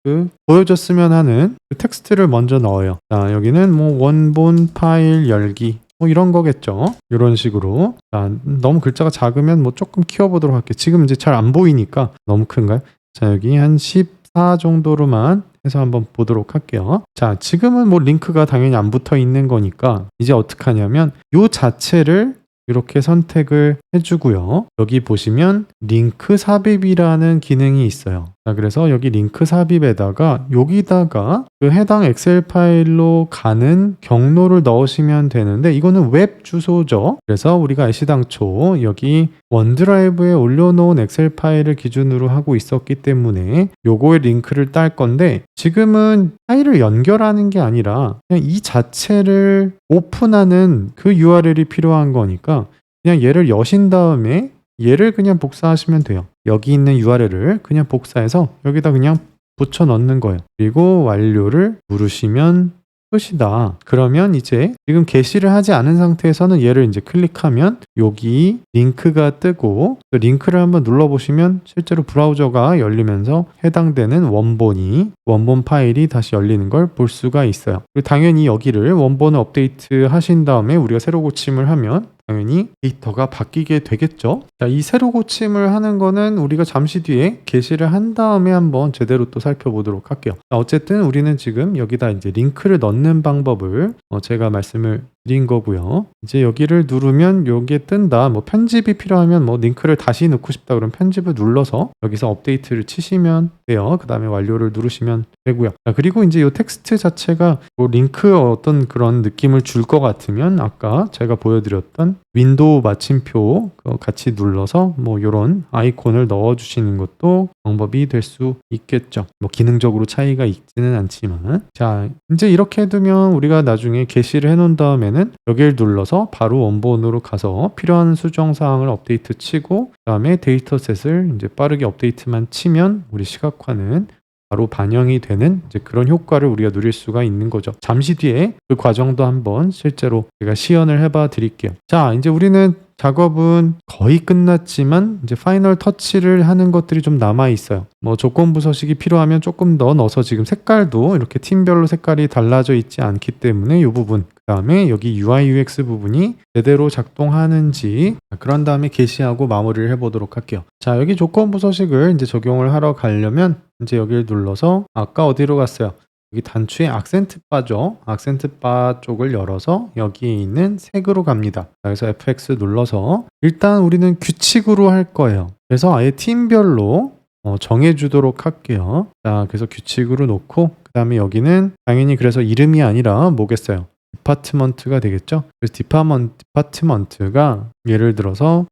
보여줬으면 하는 그 텍스트를 먼저 넣어요. 자, 여기는 뭐 원본 파일 열기 뭐 이런 거겠죠. 이런 식으로. 자, 너무 글자가 작으면 뭐 조금 키워보도록 할게요. 지금 이제 잘 안 보이니까 너무 큰가요? 자, 여기 한 14 정도로만 해서 한번 보도록 할게요. 자, 지금은 뭐 링크가 당연히 안 붙어 있는 거니까 이제 어떻게 하냐면 요 자체를 이렇게 선택을 해주고요. 여기 보시면 링크 삽입이라는 기능이 있어요. 자, 그래서 여기 링크 삽입에다가 여기다가 그 해당 엑셀 파일로 가는 경로를 넣으시면 되는데 이거는 웹 주소죠. 그래서 우리가 애시당초 여기 원드라이브에 올려놓은 엑셀 파일을 기준으로 하고 있었기 때문에 요거의 링크를 딸 건데 지금은 파일을 연결하는 게 아니라 그냥 이 자체를 오픈하는 그 URL이 필요한 거니까 그냥 얘를 여신 다음에 얘를 그냥 복사하시면 돼요. 여기 있는 URL을 그냥 복사해서 여기다 그냥 붙여 넣는 거예요. 그리고 완료를 누르시면 끝이다. 그러면 이제 지금 게시를 하지 않은 상태에서는 얘를 이제 클릭하면 여기 링크가 뜨고 그 링크를 한번 눌러보시면 실제로 브라우저가 열리면서 해당되는 원본 파일이 다시 열리는 걸 볼 수가 있어요. 그리고 당연히 여기를 원본을 업데이트 하신 다음에 우리가 새로 고침을 하면 당연히 데이터가 바뀌게 되겠죠. 자, 이 새로 고침을 하는 거는 우리가 잠시 뒤에 게시를 한 다음에 한번 제대로 또 살펴보도록 할게요. 자, 어쨌든 우리는 지금 여기다 이제 링크를 넣는 방법을 제가 말씀을 드린 거고요. 이제 여기를 누르면 요게 뜬다. 뭐 편집이 필요하면 뭐 링크를 다시 넣고 싶다 그러면 편집을 눌러서 여기서 업데이트를 치시면 돼요. 그 다음에 완료를 누르시면 되고요. 자, 그리고 이제 요 텍스트 자체가 뭐 링크 어떤 그런 느낌을 줄 것 같으면 아까 제가 보여드렸던 윈도우 마침표 같이 눌러서 뭐 요런 아이콘을 넣어주시는 것도 방법이 될 수 있겠죠. 뭐 기능적으로 차이가 있지는 않지만 자, 이제 이렇게 해두면 우리가 나중에 게시를 해놓은 다음에는 여기를 눌러서 바로 원본으로 가서 필요한 수정 사항을 업데이트 치고 그 다음에 데이터셋을 이제 빠르게 업데이트만 치면 우리 시각화는 바로 반영이 되는 이제 그런 효과를 우리가 누릴 수가 있는 거죠. 잠시 뒤에 그 과정도 한번 실제로 제가 시연을 해봐 드릴게요. 자, 이제 우리는 작업은 거의 끝났지만 이제 파이널 터치를 하는 것들이 좀 남아 있어요. 뭐 조건부 서식이 필요하면 조금 더 넣어서 지금 색깔도 이렇게 팀별로 색깔이 달라져 있지 않기 때문에 이 부분 그 다음에 여기 UI UX 부분이 제대로 작동하는지 그런 다음에 게시하고 마무리를 해보도록 할게요. 자, 여기 조건부 서식을 이제 적용을 하러 가려면 이제 여기를 눌러서 아까 어디로 갔어요? 여기 단추에 악센트 바죠. 악센트 바 쪽을 열어서 여기에 있는 색으로 갑니다. 그래서 FX 눌러서 일단 우리는 규칙으로 할 거예요. 그래서 아예 팀별로 정해주도록 할게요. 자, 그래서 규칙으로 놓고 그 다음에 여기는 당연히 그래서 이름이 아니라 뭐겠어요? 디파트먼트가 되겠죠. 그래서 디파트먼트가 예를 들어서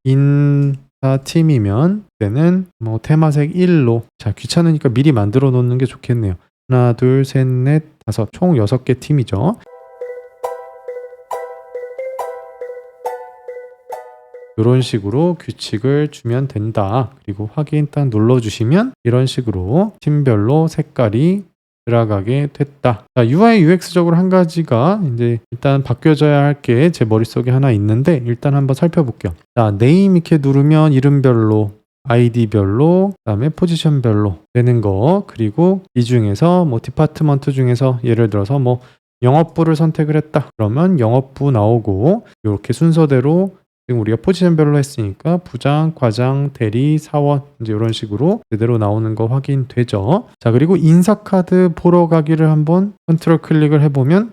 인사팀이면 그때는 뭐 테마색 1로 자, 귀찮으니까 미리 만들어 놓는 게 좋겠네요. 하나, 둘, 셋, 넷, 다섯, 총 6개 팀이죠. 이런 식으로 규칙을 주면 된다. 그리고 확인 딱 눌러주시면 이런 식으로 팀별로 색깔이 들어가게 됐다. 자, UI UX적으로 한 가지가 이제 일단 바뀌어져야 할 게 제 머릿속에 하나 있는데 일단 한번 살펴볼게요. 자, 네임 이렇게 누르면 이름별로 아이디별로 그다음에 포지션별로 되는 거 그리고 이 중에서 뭐 디파트먼트 중에서 예를 들어서 뭐 영업부를 선택을 했다. 그러면 영업부 나오고 이렇게 순서대로 지금 우리가 포지션별로 했으니까 부장, 과장, 대리, 사원 이제 이런 식으로 제대로 나오는 거 확인되죠. 자, 그리고 인사카드 보러 가기를 한번 컨트롤 클릭을 해보면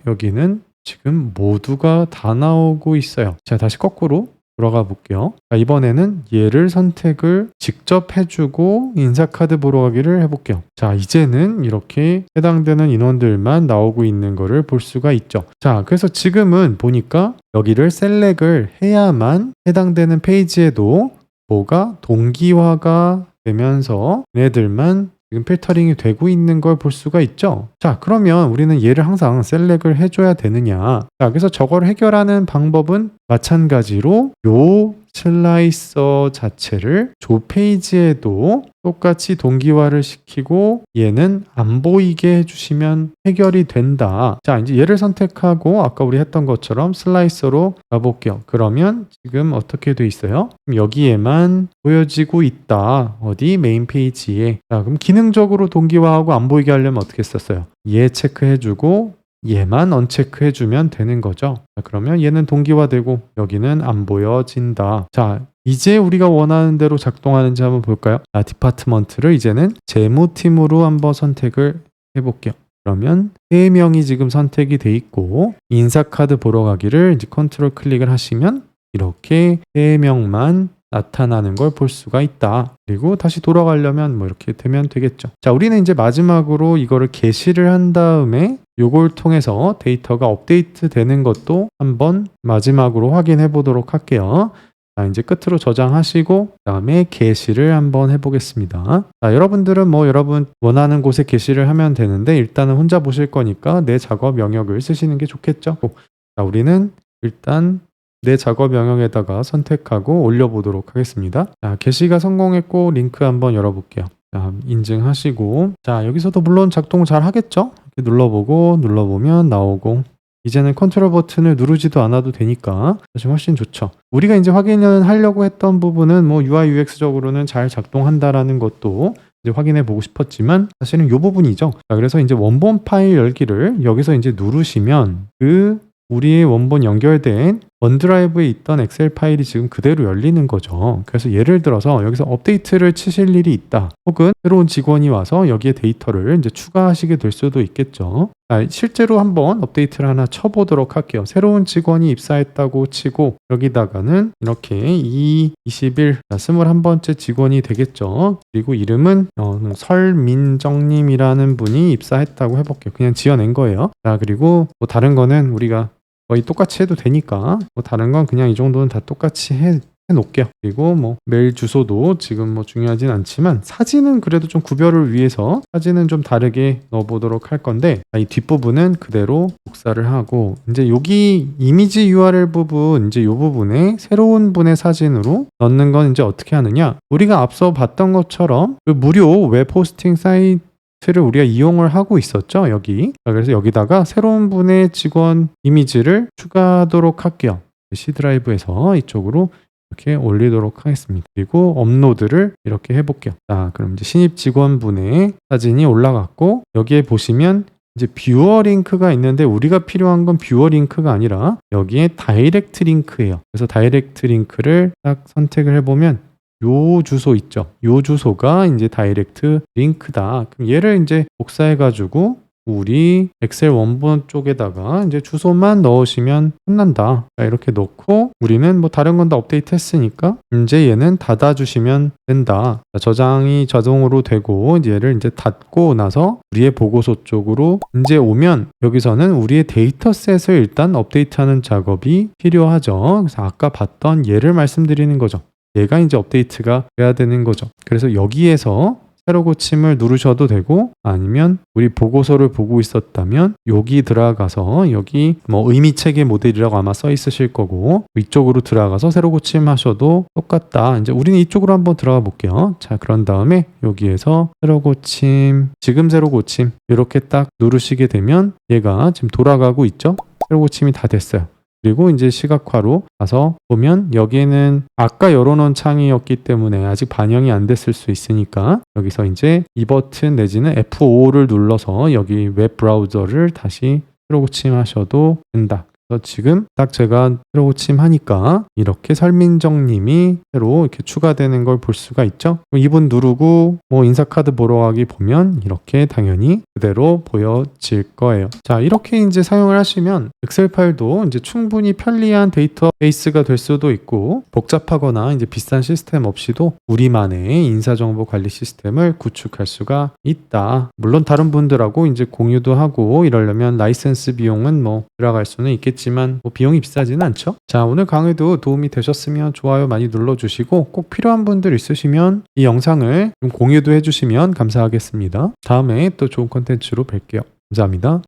여기는 지금 모두가 다 나오고 있어요. 자, 다시 거꾸로 들어가 볼게요. 자, 이번에는 얘를 선택을 직접 해주고 인사카드 보러 가기를 해볼게요. 자, 이제는 이렇게 해당되는 인원들만 나오고 있는 거를 볼 수가 있죠. 자, 그래서 지금은 보니까 여기를 셀렉을 해야만 해당되는 페이지에도 뭐가 동기화가 되면서 얘네들만 지금 필터링이 되고 있는 걸 볼 수가 있죠. 자, 그러면 우리는 얘를 항상 셀렉을 해줘야 되느냐. 자, 그래서 저걸 해결하는 방법은 마찬가지로 요 슬라이서 자체를 조 페이지에도 똑같이 동기화를 시키고 얘는 안 보이게 해주시면 해결이 된다. 자, 이제 얘를 선택하고 아까 우리 했던 것처럼 슬라이서로 가볼게요. 그러면 지금 어떻게 돼 있어요? 여기에만 보여지고 있다. 어디? 메인 페이지에. 자, 그럼 기능적으로 동기화하고 안 보이게 하려면 어떻게 썼어요? 얘 체크해주고 얘만 언체크해주면 되는 거죠. 자, 그러면 얘는 동기화되고 여기는 안 보여진다. 자, 이제 우리가 원하는 대로 작동하는지 한번 볼까요? 자, 디파트먼트를 이제는 재무팀으로 한번 선택을 해볼게요. 그러면 3명이 지금 선택이 돼 있고 인사카드 보러 가기를 이제 컨트롤 클릭을 하시면 이렇게 3명만 나타나는 걸 볼 수가 있다. 그리고 다시 돌아가려면 뭐 이렇게 되면 되겠죠. 자, 우리는 이제 마지막으로 이거를 게시를 한 다음에 요걸 통해서 데이터가 업데이트 되는 것도 한번 마지막으로 확인해 보도록 할게요. 자, 이제 끝으로 저장하시고 그다음에 게시를 한번 해보겠습니다. 자, 여러분들은 뭐 여러분 원하는 곳에 게시를 하면 되는데 일단은 혼자 보실 거니까 내 작업 영역을 쓰시는 게 좋겠죠. 자, 우리는 일단 내 작업 영역에다가 선택하고 올려보도록 하겠습니다. 자, 게시가 성공했고 링크 한번 열어볼게요. 자, 인증하시고 자, 여기서도 물론 작동을 잘 하겠죠? 이렇게 눌러보고 눌러보면 나오고 이제는 컨트롤 버튼을 누르지도 않아도 되니까 사실 훨씬 좋죠. 우리가 이제 확인을 하려고 했던 부분은 뭐 UI UX적으로는 잘 작동한다라는 것도 이제 확인해 보고 싶었지만 사실은 이 부분이죠. 자, 그래서 이제 원본 파일 열기를 여기서 이제 누르시면 우리의 원본 연결된 원드라이브에 있던 엑셀 파일이 지금 그대로 열리는 거죠. 그래서 예를 들어서 여기서 업데이트를 치실 일이 있다. 혹은 새로운 직원이 와서 여기에 데이터를 이제 추가하시게 될 수도 있겠죠. 실제로 한번 업데이트를 하나 쳐보도록 할게요. 새로운 직원이 입사했다고 치고 여기다가는 이렇게 21, 21번째 직원이 되겠죠. 그리고 이름은 설민정님이라는 분이 입사했다고 해볼게요. 그냥 지어낸 거예요. 자, 그리고 뭐 다른 거는 우리가 거의 똑같이 해도 되니까 뭐 다른 건 그냥 이 정도는 다 똑같이 해놓을게요. 그리고 뭐 메일 주소도 지금 뭐 중요하진 않지만 사진은 그래도 좀 구별을 위해서 사진은 좀 다르게 넣어보도록 할 건데 이 뒷부분은 그대로 복사를 하고 이제 여기 이미지 URL 부분 이제 이 부분에 새로운 분의 사진으로 넣는 건 이제 어떻게 하느냐, 우리가 앞서 봤던 것처럼 그 무료 웹 호스팅 사이트를 우리가 이용을 하고 있었죠. 여기. 그래서 여기다가 새로운 분의 직원 이미지를 추가하도록 할게요. C 드라이브에서 이쪽으로 이렇게 올리도록 하겠습니다. 그리고 업로드를 이렇게 해볼게요. 자, 그럼 이제 신입 직원분의 사진이 올라갔고 여기에 보시면 이제 뷰어 링크가 있는데 우리가 필요한 건 뷰어 링크가 아니라 여기에 다이렉트 링크예요. 그래서 다이렉트 링크를 딱 선택을 해보면 요 주소 있죠. 요 주소가 이제 다이렉트 링크다. 그럼 얘를 이제 복사해가지고 우리 엑셀 원본 쪽에다가 이제 주소만 넣으시면 끝난다. 자, 이렇게 넣고 우리는 뭐 다른 건 다 업데이트 했으니까 이제 얘는 닫아주시면 된다. 자, 저장이 자동으로 되고 이제 얘를 이제 닫고 나서 우리의 보고서 쪽으로 이제 오면 여기서는 우리의 데이터셋을 일단 업데이트하는 작업이 필요하죠. 그래서 아까 봤던 얘를 말씀드리는 거죠. 얘가 이제 업데이트가 돼야 되는 거죠. 그래서 여기에서 새로 고침을 누르셔도 되고 아니면 우리 보고서를 보고 있었다면 여기 들어가서 여기 뭐 의미체계 모델이라고 아마 써 있으실 거고 이쪽으로 들어가서 새로 고침 하셔도 똑같다. 이제 우리는 이쪽으로 한번 들어가 볼게요. 자, 그런 다음에 여기에서 새로 고침, 지금 새로 고침 이렇게 딱 누르시게 되면 얘가 지금 돌아가고 있죠. 새로 고침이 다 됐어요. 그리고 이제 시각화로 가서 보면 여기에는 아까 열어놓은 창이었기 때문에 아직 반영이 안 됐을 수 있으니까 여기서 이제 이 버튼 내지는 F5를 눌러서 여기 웹 브라우저를 다시 새로 고침하셔도 된다. 그래서 지금 딱 제가 새로 호침하니까 이렇게 설민정님이 새로 이렇게 추가되는 걸 볼 수가 있죠. 이분 누르고 뭐 인사카드 보러 가기 보면 이렇게 당연히 그대로 보여질 거예요. 자, 이렇게 이제 사용을 하시면 엑셀 파일도 이제 충분히 편리한 데이터베이스가 될 수도 있고 복잡하거나 이제 비싼 시스템 없이도 우리만의 인사정보 관리 시스템을 구축할 수가 있다. 물론 다른 분들하고 이제 공유도 하고 이러려면 라이센스 비용은 뭐 들어갈 수는 있겠지만 뭐 비용이 비싸지는 않죠. 자, 오늘 강의도 도움이 되셨으면 좋아요 많이 눌러주시고 꼭 필요한 분들 있으시면 이 영상을 좀 공유도 해주시면 감사하겠습니다. 다음에 또 좋은 콘텐츠로 뵐게요. 감사합니다.